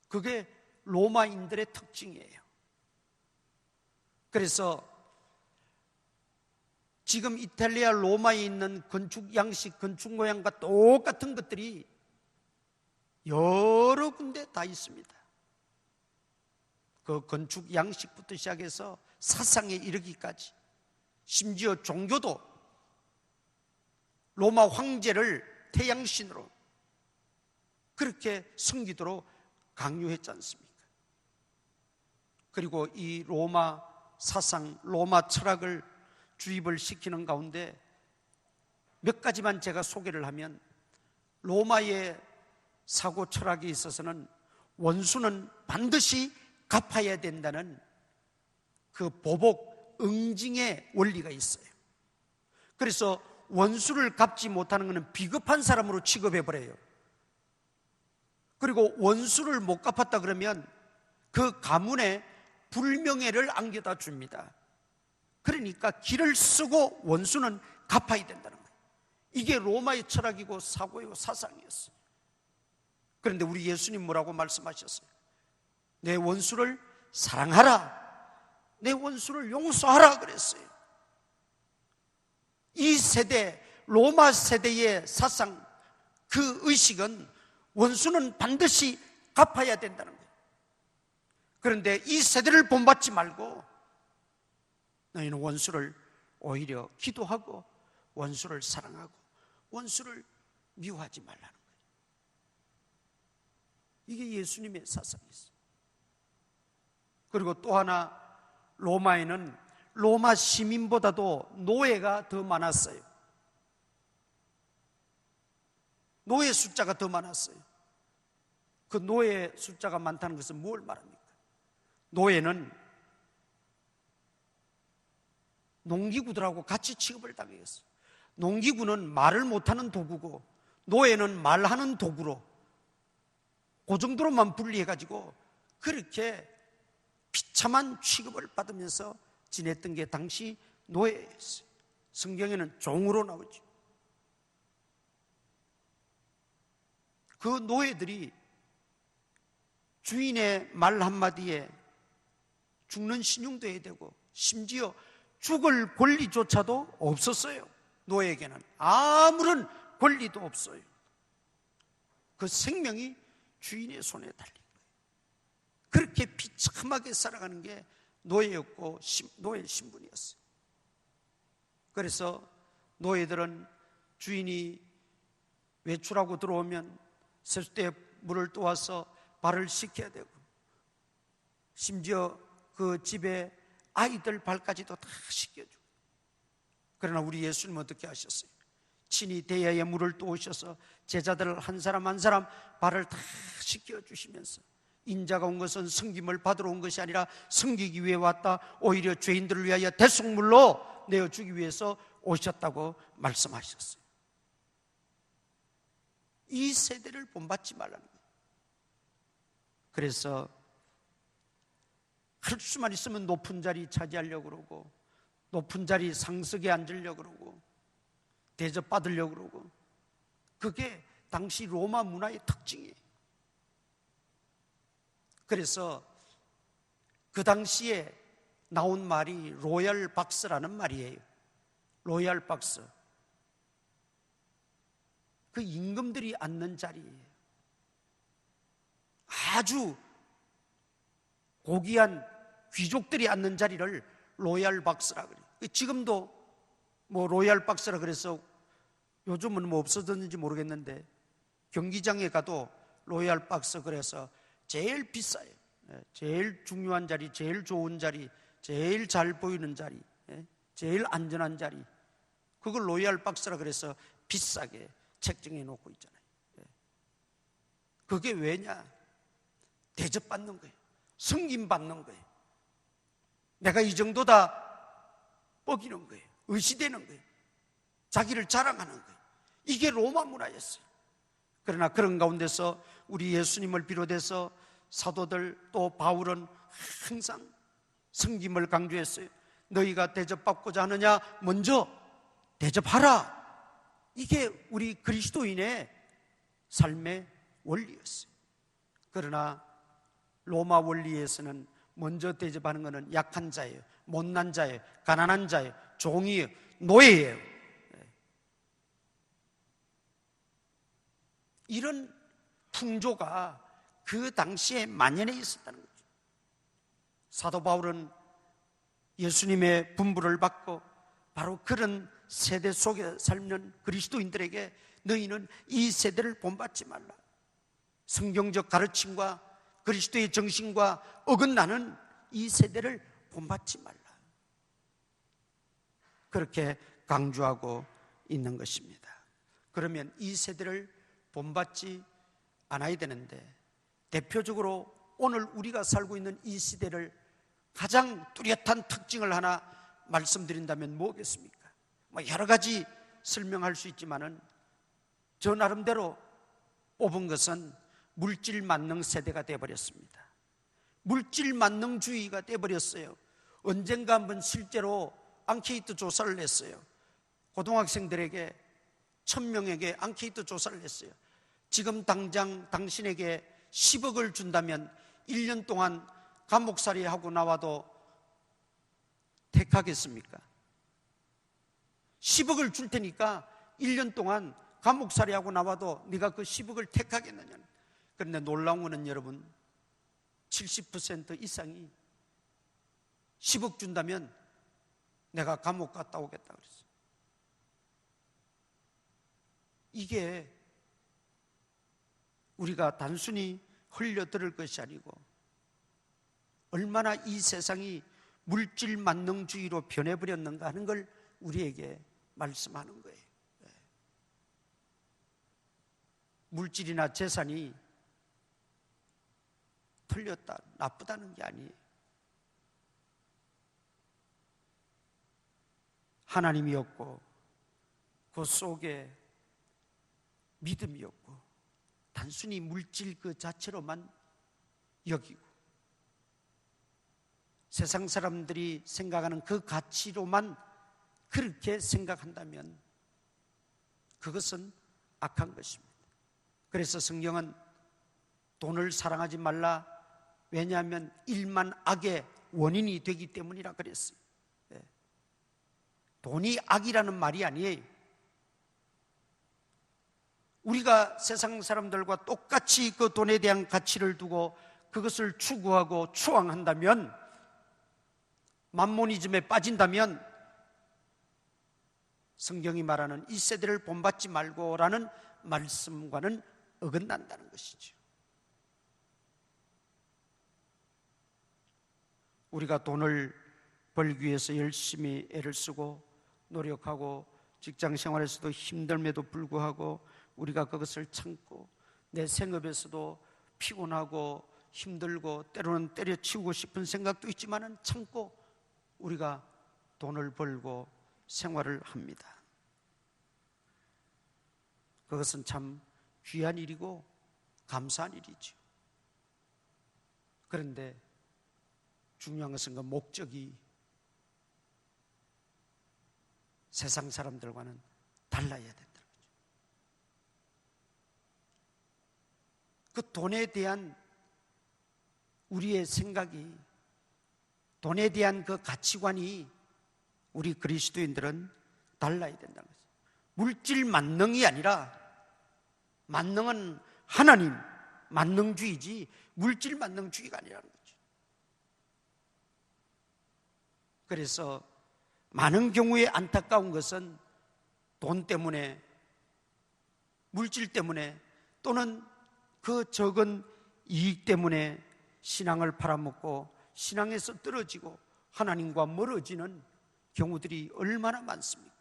그게 로마인들의 특징이에요. 그래서 지금 이탈리아 로마에 있는 건축 양식, 건축 모양과 똑같은 것들이 여러 군데 다 있습니다. 그 건축 양식부터 시작해서 사상에 이르기까지, 심지어 종교도 로마 황제를 태양신으로 그렇게 섬기도록 강요했지 않습니까? 그리고 이 로마 사상, 로마 철학을 주입을 시키는 가운데 몇 가지만 제가 소개를 하면, 로마의 사고 철학에 있어서는 원수는 반드시 갚아야 된다는 그 보복 응징의 원리가 있어요. 그래서 원수를 갚지 못하는 것은 비겁한 사람으로 취급해버려요. 그리고 원수를 못 갚았다 그러면 그 가문에 불명예를 안겨다 줍니다. 그러니까 길을 쓰고 원수는 갚아야 된다는 거예요. 이게 로마의 철학이고 사고이고 사상이었어요. 그런데 우리 예수님 뭐라고 말씀하셨어요? 내 원수를 사랑하라, 내 원수를 용서하라 그랬어요. 이 세대, 로마 세대의 사상, 그 의식은 원수는 반드시 갚아야 된다는 거예요. 그런데 이 세대를 본받지 말고 너희는 원수를 오히려 기도하고 원수를 사랑하고 원수를 미워하지 말라는 거예요. 이게 예수님의 사상이었어요. 그리고 또 하나, 로마에는 로마 시민보다도 노예가 더 많았어요. 노예 숫자가 더 많았어요. 그 노예 숫자가 많다는 것은 뭘 말합니까? 노예는 농기구들하고 같이 취급을 당했어요. 농기구는 말을 못하는 도구고 노예는 말하는 도구로, 그 정도로만 분리해가지고 그렇게 비참한 취급을 받으면서 지냈던 게 당시 노예였어요. 성경에는 종으로 나오죠. 그 노예들이 주인의 말 한마디에 죽는 신용도 해야 되고, 심지어 죽을 권리조차도 없었어요. 노예에게는 아무런 권리도 없어요. 그 생명이 주인의 손에 달린 거예요. 그렇게 비참하게 살아가는 게 노예였고 노예 신분이었어요. 그래서 노예들은 주인이 외출하고 들어오면 세숫대에 물을 떠와서 발을 씻겨야 되고, 심지어 그 집에 아이들 발까지도 다 씻겨주고. 그러나 우리 예수님은 어떻게 하셨어요? 친히 대야에 물을 떠오셔서 제자들 한 사람 한 사람 발을 다 씻겨주시면서, 인자가 온 것은 섬김을 받으러 온 것이 아니라 섬기기 위해 왔다, 오히려 죄인들을 위하여 대속물로 내어주기 위해서 오셨다고 말씀하셨어요. 이 세대를 본받지 말라는 거예요. 그래서 할 수만 있으면 높은 자리 차지하려고 그러고, 높은 자리 상석에 앉으려고 그러고, 대접받으려고 그러고, 그게 당시 로마 문화의 특징이에요. 그래서 그 당시에 나온 말이 로얄 박스라는 말이에요. 로얄 박스. 그 임금들이 앉는 자리예요. 아주 고귀한 귀족들이 앉는 자리를 로얄 박스라 그래요. 지금도 뭐 로얄 박스라 그래서 요즘은 뭐 없어졌는지 모르겠는데, 경기장에 가도 로얄 박스 그래서 제일 비싸요. 제일 중요한 자리, 제일 좋은 자리, 제일 잘 보이는 자리, 제일 안전한 자리, 그걸 로얄 박스라 그래서 비싸게 책정해 놓고 있잖아요. 그게 왜냐? 대접받는 거예요. 승김받는 거예요. 내가 이 정도다 뻐기는 거예요. 의시되는 거예요. 자기를 자랑하는 거예요. 이게 로마 문화였어요. 그러나 그런 가운데서 우리 예수님을 비롯해서 사도들 또 바울은 항상 승김을 강조했어요. 너희가 대접받고자 하느냐? 먼저 대접하라. 이게 우리 그리스도인의 삶의 원리였어요. 그러나 로마 원리에서는 먼저 대접하는 것은 약한 자예요, 못난 자예요, 가난한 자예요, 종이에요, 노예예요. 이런 풍조가 그 당시에 만연해 있었다는 거죠. 사도 바울은 예수님의 분부를 받고 바로 그런 세대 속에 살는 그리스도인들에게 너희는 이 세대를 본받지 말라. 성경적 가르침과 그리스도의 정신과 어긋나는 이 세대를 본받지 말라. 그렇게 강조하고 있는 것입니다. 그러면 이 세대를 본받지 않아야 되는데, 대표적으로 오늘 우리가 살고 있는 이 시대를 가장 뚜렷한 특징을 하나 말씀드린다면 뭐겠습니까? 여러 가지 설명할 수 있지만은 저 나름대로 뽑은 것은 물질 만능 세대가 되어버렸습니다. 물질 만능주의가 되어버렸어요. 언젠가 한번 실제로 앙케이트 조사를 했어요. 고등학생들에게 1000명에게 앙케이트 조사를 했어요. 지금 당장 당신에게 10억을 준다면 1년 동안 감옥살이 하고 나와도 택하겠습니까? 10억을 줄 테니까 1년 동안 감옥살이 하고 나와도 네가 그 10억을 택하겠느냐. 그런데 놀라운 것은 여러분, 70% 이상이 10억 준다면 내가 감옥 갔다 오겠다 그랬어요. 이게 우리가 단순히 흘려들을 것이 아니고 얼마나 이 세상이 물질 만능주의로 변해버렸는가 하는 걸 우리에게 말씀하는 거예요. 물질이나 재산이 틀렸다, 나쁘다는 게 아니에요. 하나님이 없고 그 속에 믿음이 없고 단순히 물질 그 자체로만 여기고 세상 사람들이 생각하는 그 가치로만 그렇게 생각한다면 그것은 악한 것입니다. 그래서 성경은 돈을 사랑하지 말라. 왜냐하면 일만 악의 원인이 되기 때문이라 그랬어요. 돈이 악이라는 말이 아니에요. 우리가 세상 사람들과 똑같이 그 돈에 대한 가치를 두고 그것을 추구하고 추앙한다면, 맘모니즘에 빠진다면 성경이 말하는 이 세대를 본받지 말고라는 말씀과는 어긋난다는 것이죠. 우리가 돈을 벌기 위해서 열심히 애를 쓰고 노력하고 직장 생활에서도 힘듦에도 불구하고 우리가 그것을 참고 내 생업에서도 피곤하고 힘들고 때로는 때려치우고 싶은 생각도 있지만은 참고 우리가 돈을 벌고 생활을 합니다. 그것은 참 귀한 일이고 감사한 일이죠. 그런데 중요한 것은 그 목적이 세상 사람들과는 달라야 된다는 거죠. 그 돈에 대한 우리의 생각이, 돈에 대한 그 가치관이 우리 그리스도인들은 달라야 된다는 거죠. 물질 만능이 아니라, 만능은 하나님 만능주의지 물질 만능주의가 아니라는 거죠. 그래서 많은 경우에 안타까운 것은 돈 때문에, 물질 때문에 또는 그 적은 이익 때문에 신앙을 팔아먹고 신앙에서 떨어지고 하나님과 멀어지는 경우들이 얼마나 많습니까?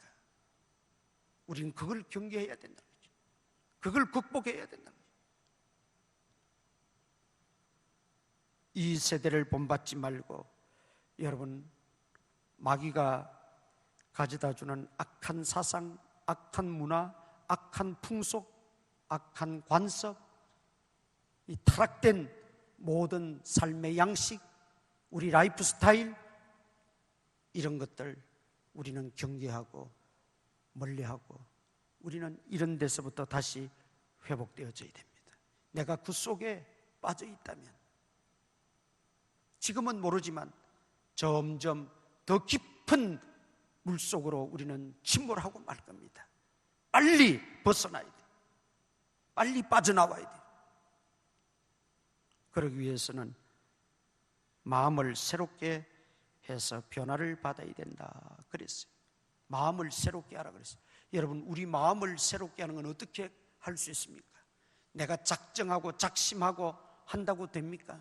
우리는 그걸 경계해야 된다는 거죠. 그걸 극복해야 된다는 거죠. 이 세대를 본받지 말고 여러분, 마귀가 가져다주는 악한 사상, 악한 문화, 악한 풍속, 악한 관습, 이 타락된 모든 삶의 양식, 우리 라이프 스타일, 이런 것들 우리는 경계하고 멀리하고 우리는 이런 데서부터 다시 회복되어져야 됩니다. 내가 그 속에 빠져 있다면, 지금은 모르지만 점점 더 깊은 물속으로 우리는 침몰하고 말 겁니다. 빨리 벗어나야 돼요. 빨리 빠져나와야 돼요. 그러기 위해서는 마음을 새롭게 해서 변화를 받아야 된다 그랬어요. 마음을 새롭게 하라 그랬어요. 여러분, 우리 마음을 새롭게 하는 건 어떻게 할 수 있습니까? 내가 작정하고 작심하고 한다고 됩니까?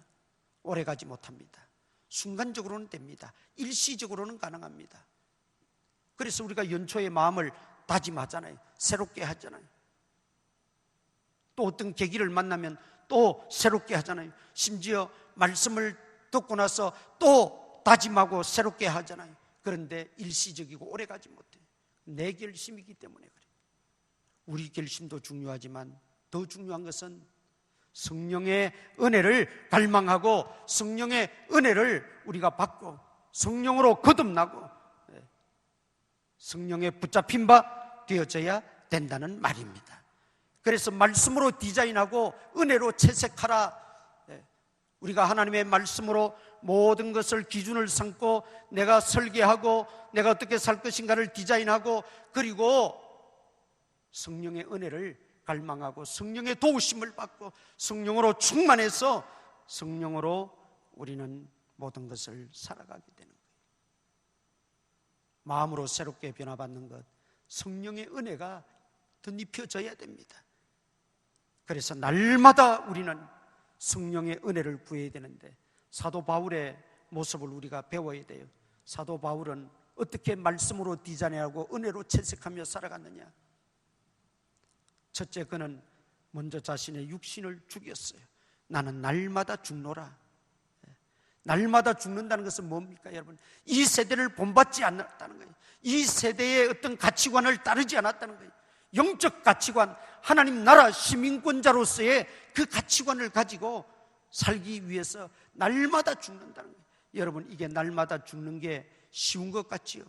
오래가지 못합니다. 순간적으로는 됩니다. 일시적으로는 가능합니다. 그래서 우리가 연초에 마음을 다짐하잖아요. 새롭게 하잖아요. 또 어떤 계기를 만나면 또 새롭게 하잖아요. 심지어 말씀을 듣고 나서 또 다짐하고 새롭게 하잖아요. 그런데 일시적이고 오래가지 못해요. 내 결심이기 때문에 그래요. 우리 결심도 중요하지만 더 중요한 것은 성령의 은혜를 갈망하고 성령의 은혜를 우리가 받고 성령으로 거듭나고 성령에 붙잡힌 바 되어져야 된다는 말입니다. 그래서 말씀으로 디자인하고 은혜로 채색하라. 우리가 하나님의 말씀으로 모든 것을 기준을 삼고 내가 설계하고 내가 어떻게 살 것인가를 디자인하고, 그리고 성령의 은혜를 갈망하고 성령의 도우심을 받고 성령으로 충만해서 성령으로 우리는 모든 것을 살아가게 되는 거예요. 마음으로 새롭게 변화받는 것, 성령의 은혜가 덧입혀져야 됩니다. 그래서 날마다 우리는 성령의 은혜를 구해야 되는데, 사도 바울의 모습을 우리가 배워야 돼요. 사도 바울은 어떻게 말씀으로 디자인하고 은혜로 채색하며 살아갔느냐? 첫째, 그는 먼저 자신의 육신을 죽였어요. 나는 날마다 죽노라. 날마다 죽는다는 것은 뭡니까, 여러분? 이 세대를 본받지 않았다는 거예요. 이 세대의 어떤 가치관을 따르지 않았다는 거예요. 영적 가치관, 하나님 나라 시민권자로서의 그 가치관을 가지고 살기 위해서 날마다 죽는다는 거예요. 여러분, 이게 날마다 죽는 게 쉬운 것 같지요?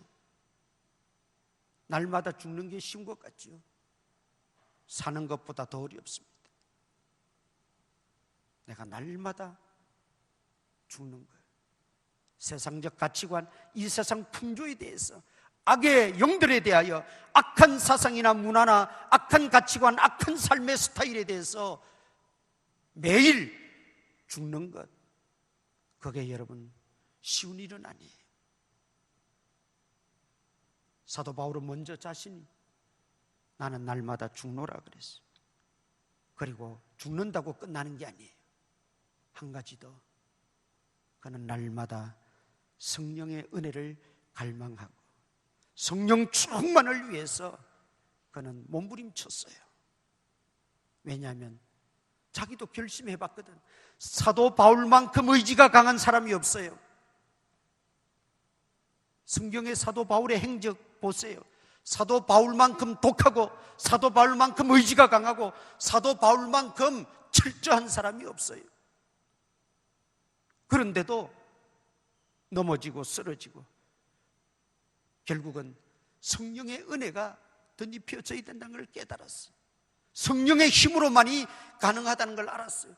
날마다 죽는 게 쉬운 것 같지요? 사는 것보다 더 어렵습니다. 내가 날마다 죽는 거예요. 세상적 가치관, 이 세상 풍조에 대해서, 악의 영들에 대하여, 악한 사상이나 문화나 악한 가치관, 악한 삶의 스타일에 대해서 매일 죽는 것, 그게 여러분 쉬운 일은 아니에요. 사도 바울은 먼저 자신이 나는 날마다 죽노라 그랬어요. 그리고 죽는다고 끝나는 게 아니에요. 한 가지 더, 그는 날마다 성령의 은혜를 갈망하고 성령 충만을 위해서 그는 몸부림쳤어요. 왜냐하면 자기도 결심해봤거든. 사도 바울만큼 의지가 강한 사람이 없어요. 성경의 사도 바울의 행적 보세요. 사도 바울만큼 독하고 사도 바울만큼 의지가 강하고 사도 바울만큼 철저한 사람이 없어요. 그런데도 넘어지고 쓰러지고 결국은 성령의 은혜가 덧입혀져야 된다는 걸 깨달았어요. 성령의 힘으로만이 가능하다는 걸 알았어요.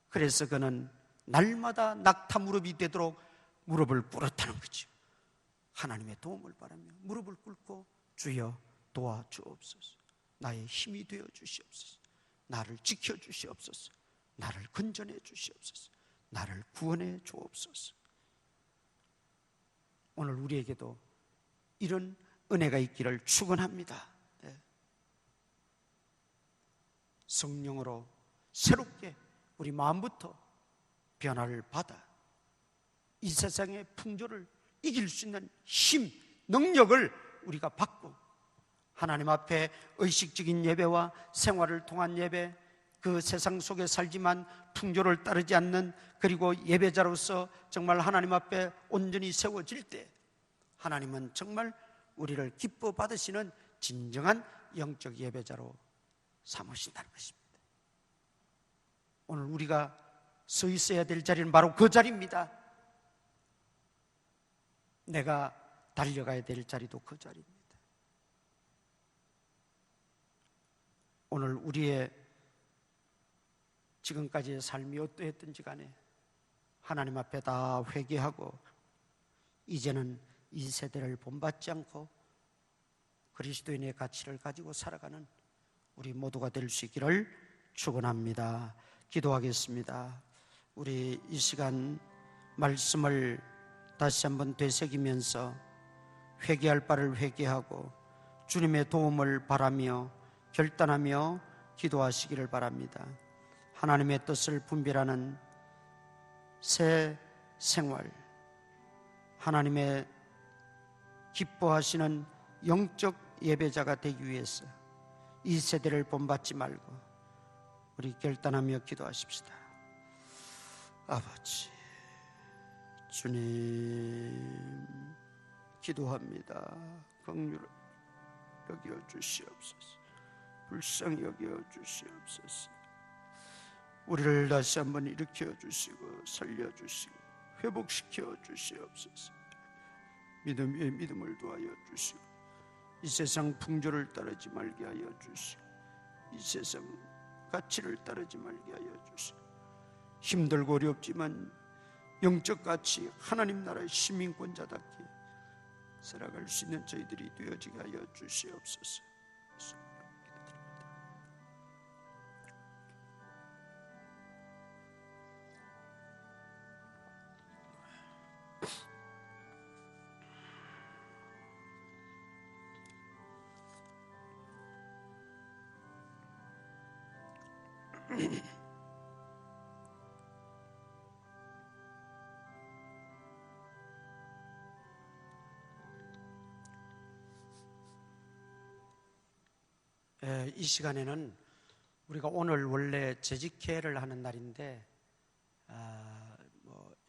그래서 그는 날마다 낙타 무릎이 되도록 무릎을 꿇었다는 거죠. 하나님의 도움을 바라며 무릎을 꿇고 주여 도와주옵소서, 나의 힘이 되어 주시옵소서, 나를 지켜 주시옵소서, 나를 건전해 주시옵소서, 나를 구원해 주옵소서. 오늘 우리에게도 이런 은혜가 있기를 축원합니다. 성령으로 새롭게 우리 마음부터 변화를 받아 이 세상의 풍조를 이길 수 있는 힘, 능력을 우리가 받고 하나님 앞에 의식적인 예배와 생활을 통한 예배, 그 세상 속에 살지만 풍조를 따르지 않는, 그리고 예배자로서 정말 하나님 앞에 온전히 세워질 때 하나님은 정말 우리를 기뻐 받으시는 진정한 영적 예배자로 삼으신다는 것입니다. 오늘 우리가 서 있어야 될 자리는 바로 그 자리입니다. 내가 달려가야 될 자리도 그 자리입니다. 오늘 우리의 지금까지의 삶이 어떠했든지 간에 하나님 앞에 다 회개하고 이제는 이 세대를 본받지 않고 그리스도인의 가치를 가지고 살아가는 우리 모두가 될 수 있기를 축원합니다. 기도하겠습니다. 우리 이 시간 말씀을 다시 한번 되새기면서 회개할 바를 회개하고 주님의 도움을 바라며 결단하며 기도하시기를 바랍니다. 하나님의 뜻을 분별하는 새 생활, 하나님의 기뻐하시는 영적 예배자가 되기 위해서 이 세대를 본받지 말고 우리 결단하며 기도하십시다. 아버지 주님, 기도합니다. 긍휼히 여겨 주시옵소서. 불쌍히 여겨 주시옵소서. 우리를 다시 한번 일으켜 주시고 살려 주시고 회복시켜 주시옵소서. 믿음 위에 믿음을 더하여 주시고 이 세상 풍조를 따르지 말게 하여 주시고 이 세상 가치를 따르지 말게 하여 주시고 힘들고 어렵지만 영적 가치, 하나님 나라의 시민권자답게 살아갈 수 있는 저희들이 되어지게 하여 주시옵소서. 이 시간에는 우리가 오늘 원래 재직회를 하는 날인데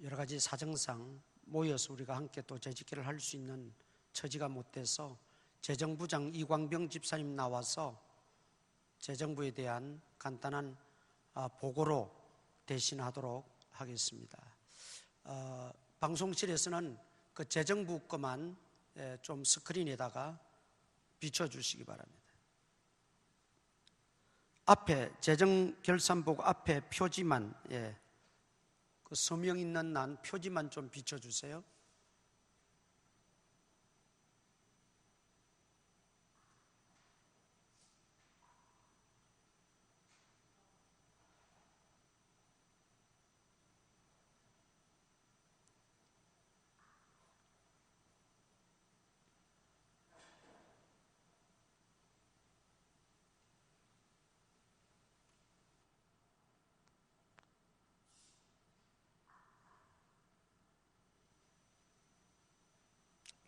여러 가지 사정상 모여서 우리가 함께 또 재직회를 할 수 있는 처지가 못 돼서 재정부장 이광병 집사님 나와서 재정부에 대한 간단한 보고로 대신하도록 하겠습니다. 방송실에서는 그 재정부 것만 좀 스크린에다가 비춰주시기 바랍니다. 앞에 재정결산보고 앞에 표지만, 그 서명 있는 난 표지만 좀 비춰주세요.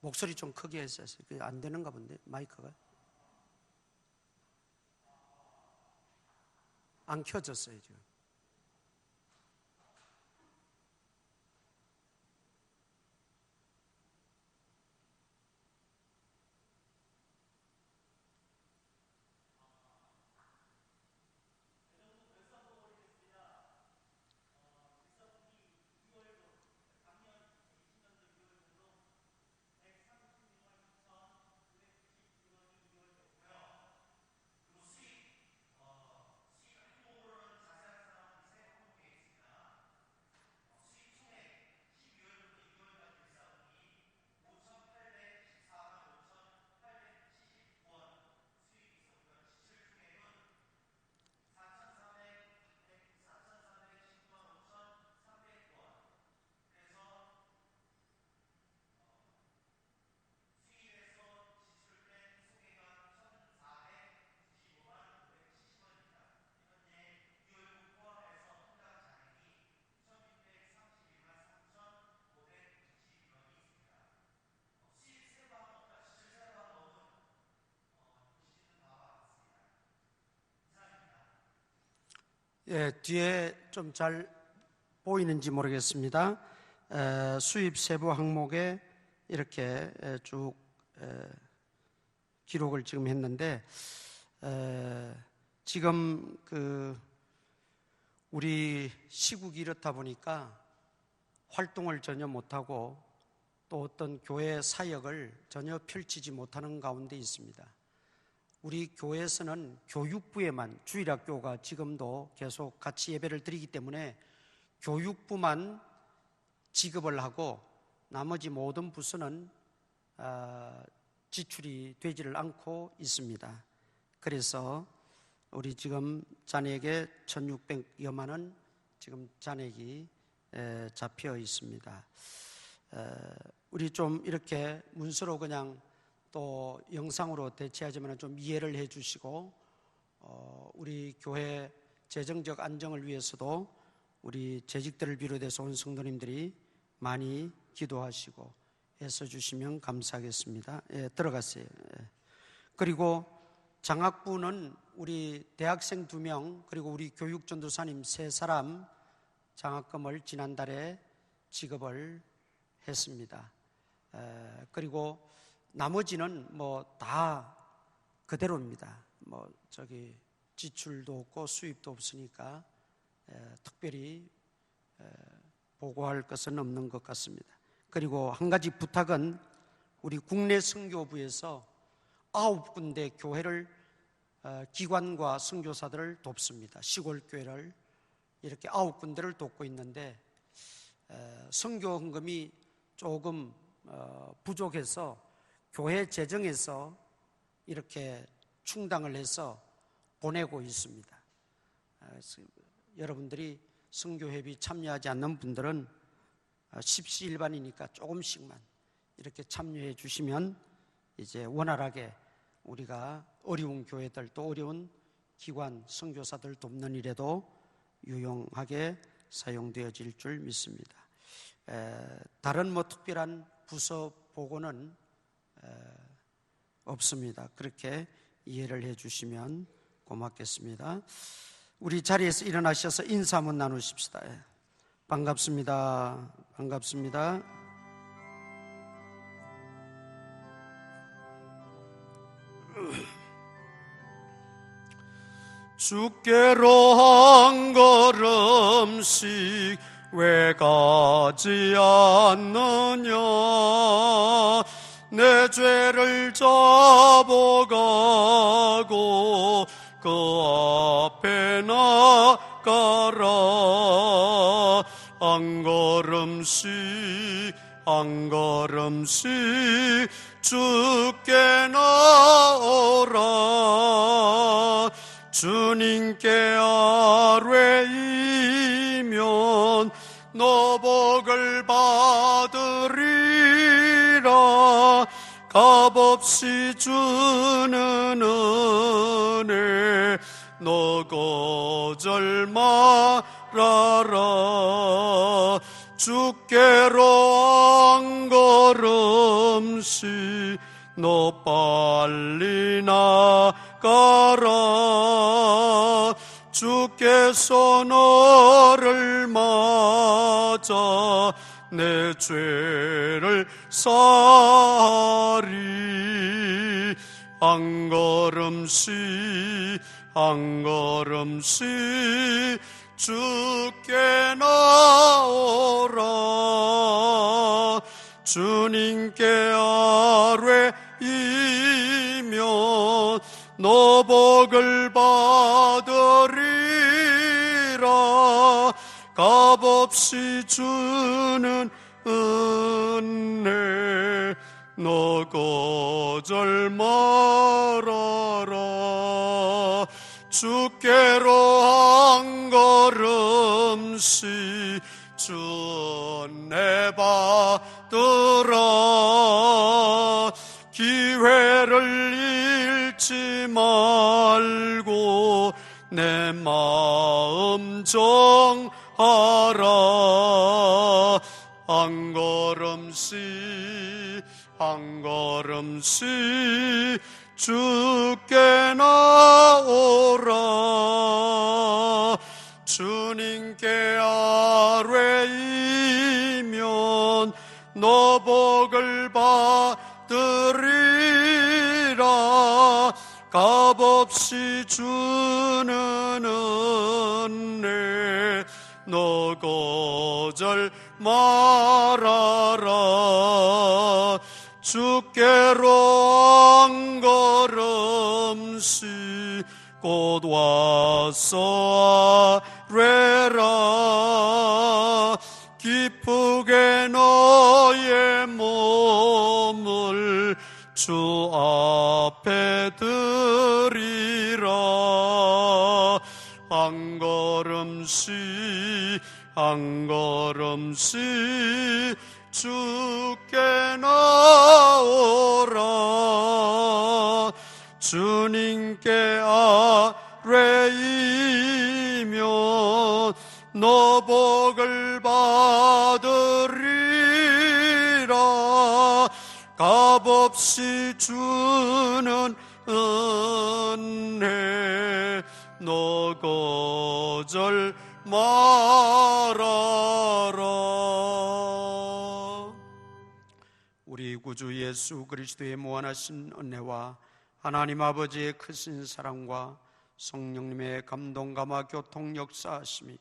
목소리 좀 크게 했어요. 안 되는가 본데 마이크가 안 켜졌어요 지금. 예, 뒤에 좀 잘 보이는지 모르겠습니다. 수입 세부 항목에 이렇게 쭉 기록을 지금 했는데, 지금 우리 시국이 이렇다 보니까 활동을 전혀 못하고 또 어떤 교회 사역을 전혀 펼치지 못하는 가운데 있습니다. 우리 교회에서는 교육부에만, 주일학교가 지금도 계속 같이 예배를 드리기 때문에 교육부만 지급을 하고 나머지 모든 부서는 지출이 되지를 않고 있습니다. 그래서 우리 지금 잔액에 1,600여만 원 지금 잔액이 잡혀 있습니다. 우리 좀 이렇게 문서로 그냥 또 영상으로 대체하지만 좀 이해를 해 주시고, 우리 교회 재정적 안정을 위해서도 우리 재직들을 비롯해서 온 성도님들이 많이 기도하시고 애써 주시면 감사하겠습니다. 예, 들어갔어요. 예. 그리고 장학부는 우리 대학생 2명 그리고 우리 교육전도사님 3사람 장학금을 지난달에 지급을 했습니다. 그리고 나머지는 뭐 다 그대로입니다. 뭐 지출도 없고 수입도 없으니까 특별히 보고할 것은 없는 것 같습니다. 그리고 한 가지 부탁은 우리 국내 선교부에서 9군데 교회를 기관과 선교사들을 돕습니다. 시골 교회를 이렇게 9군데를 돕고 있는데 선교 헌금이 조금 부족해서 교회 재정에서 이렇게 충당을 해서 보내고 있습니다. 여러분들이 선교회비 참여하지 않는 분들은 십시일반이니까 조금씩만 이렇게 참여해 주시면 이제 원활하게 우리가 어려운 교회들 또 어려운 기관 선교사들 돕는 일에도 유용하게 사용되어질 줄 믿습니다. 다른 뭐 특별한 부서 보고는 없습니다. 그렇게 이해를 해 주시면 고맙겠습니다. 우리 자리에서 일어나셔서 인사 한번 나누십시다. 반갑습니다. 반갑습니다. 주께로 한 걸음씩 왜 가지 않느냐. 내 죄를 잡아가고 그 앞에 나가라. 한 걸음씩 한 걸음씩 주께 나오라. 주님께 아뢰이면 너복을 받으리라. 값없이 주는 은혜 너 거절 말아라. 주께로 한 걸음씩 너 빨리 나가라. 주께서 너를 맞아 내 죄를 사하리. 한 걸음씩 한 걸음씩 주께 나오라. 주님께 아뢰이면 너복을 받으리라. 값없이 주는 은혜 너 거절 말아라. 주께로 한 걸음씩 주 은혜 받으라. 기회를 잃지 말고 내 마음 정하라. 한 걸음씩 한 걸음씩 주께 나오라. 주님께 아뢰이면 너 복을 받으리라. 값없이 주는 은혜 너 거절 말아라. 주께로 한 걸음씩 곧 와서 아뢰라. 기쁘게 너의 몸을 주 앞에 드리라. 한 걸음씩 한 걸음씩 주께 나오라. 주님께 아뢰이면 너 복을 받으리라. 값없이 주는 은혜 너 거절 말아라. 우리 구주 예수 그리스도의 무한하신 은혜와 하나님 아버지의 크신 사랑과 성령님의 감동 감화 교통 역사하심이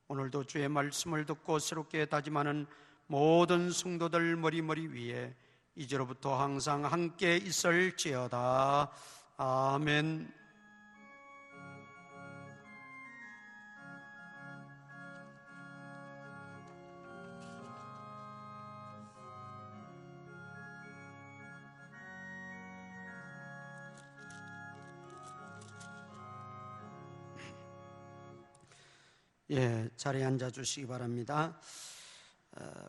오늘도 주의 말씀을 듣고 새롭게 다짐하는 모든 성도들 머리머리 위에 이제로부터 항상 함께 있을지어다. 아멘. 자리에 앉아 주시기 바랍니다.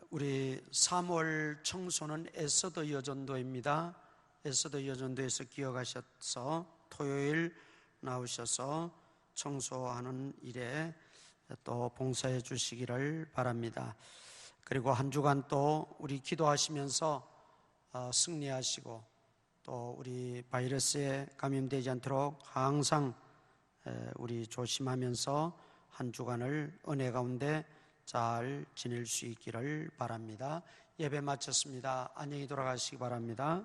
우리 3월 청소는 에스더 여전도입니다. 에스더 여전도에서 기억하셔서 토요일 나오셔서 청소하는 일에 또 봉사해 주시기를 바랍니다. 그리고 한 주간 또 우리 기도하시면서 승리하시고 또 우리 바이러스에 감염되지 않도록 항상 우리 조심하면서 한 주간을 은혜 가운데 잘 지낼 수 있기를 바랍니다. 예배 마쳤습니다. 안녕히 돌아가시기 바랍니다.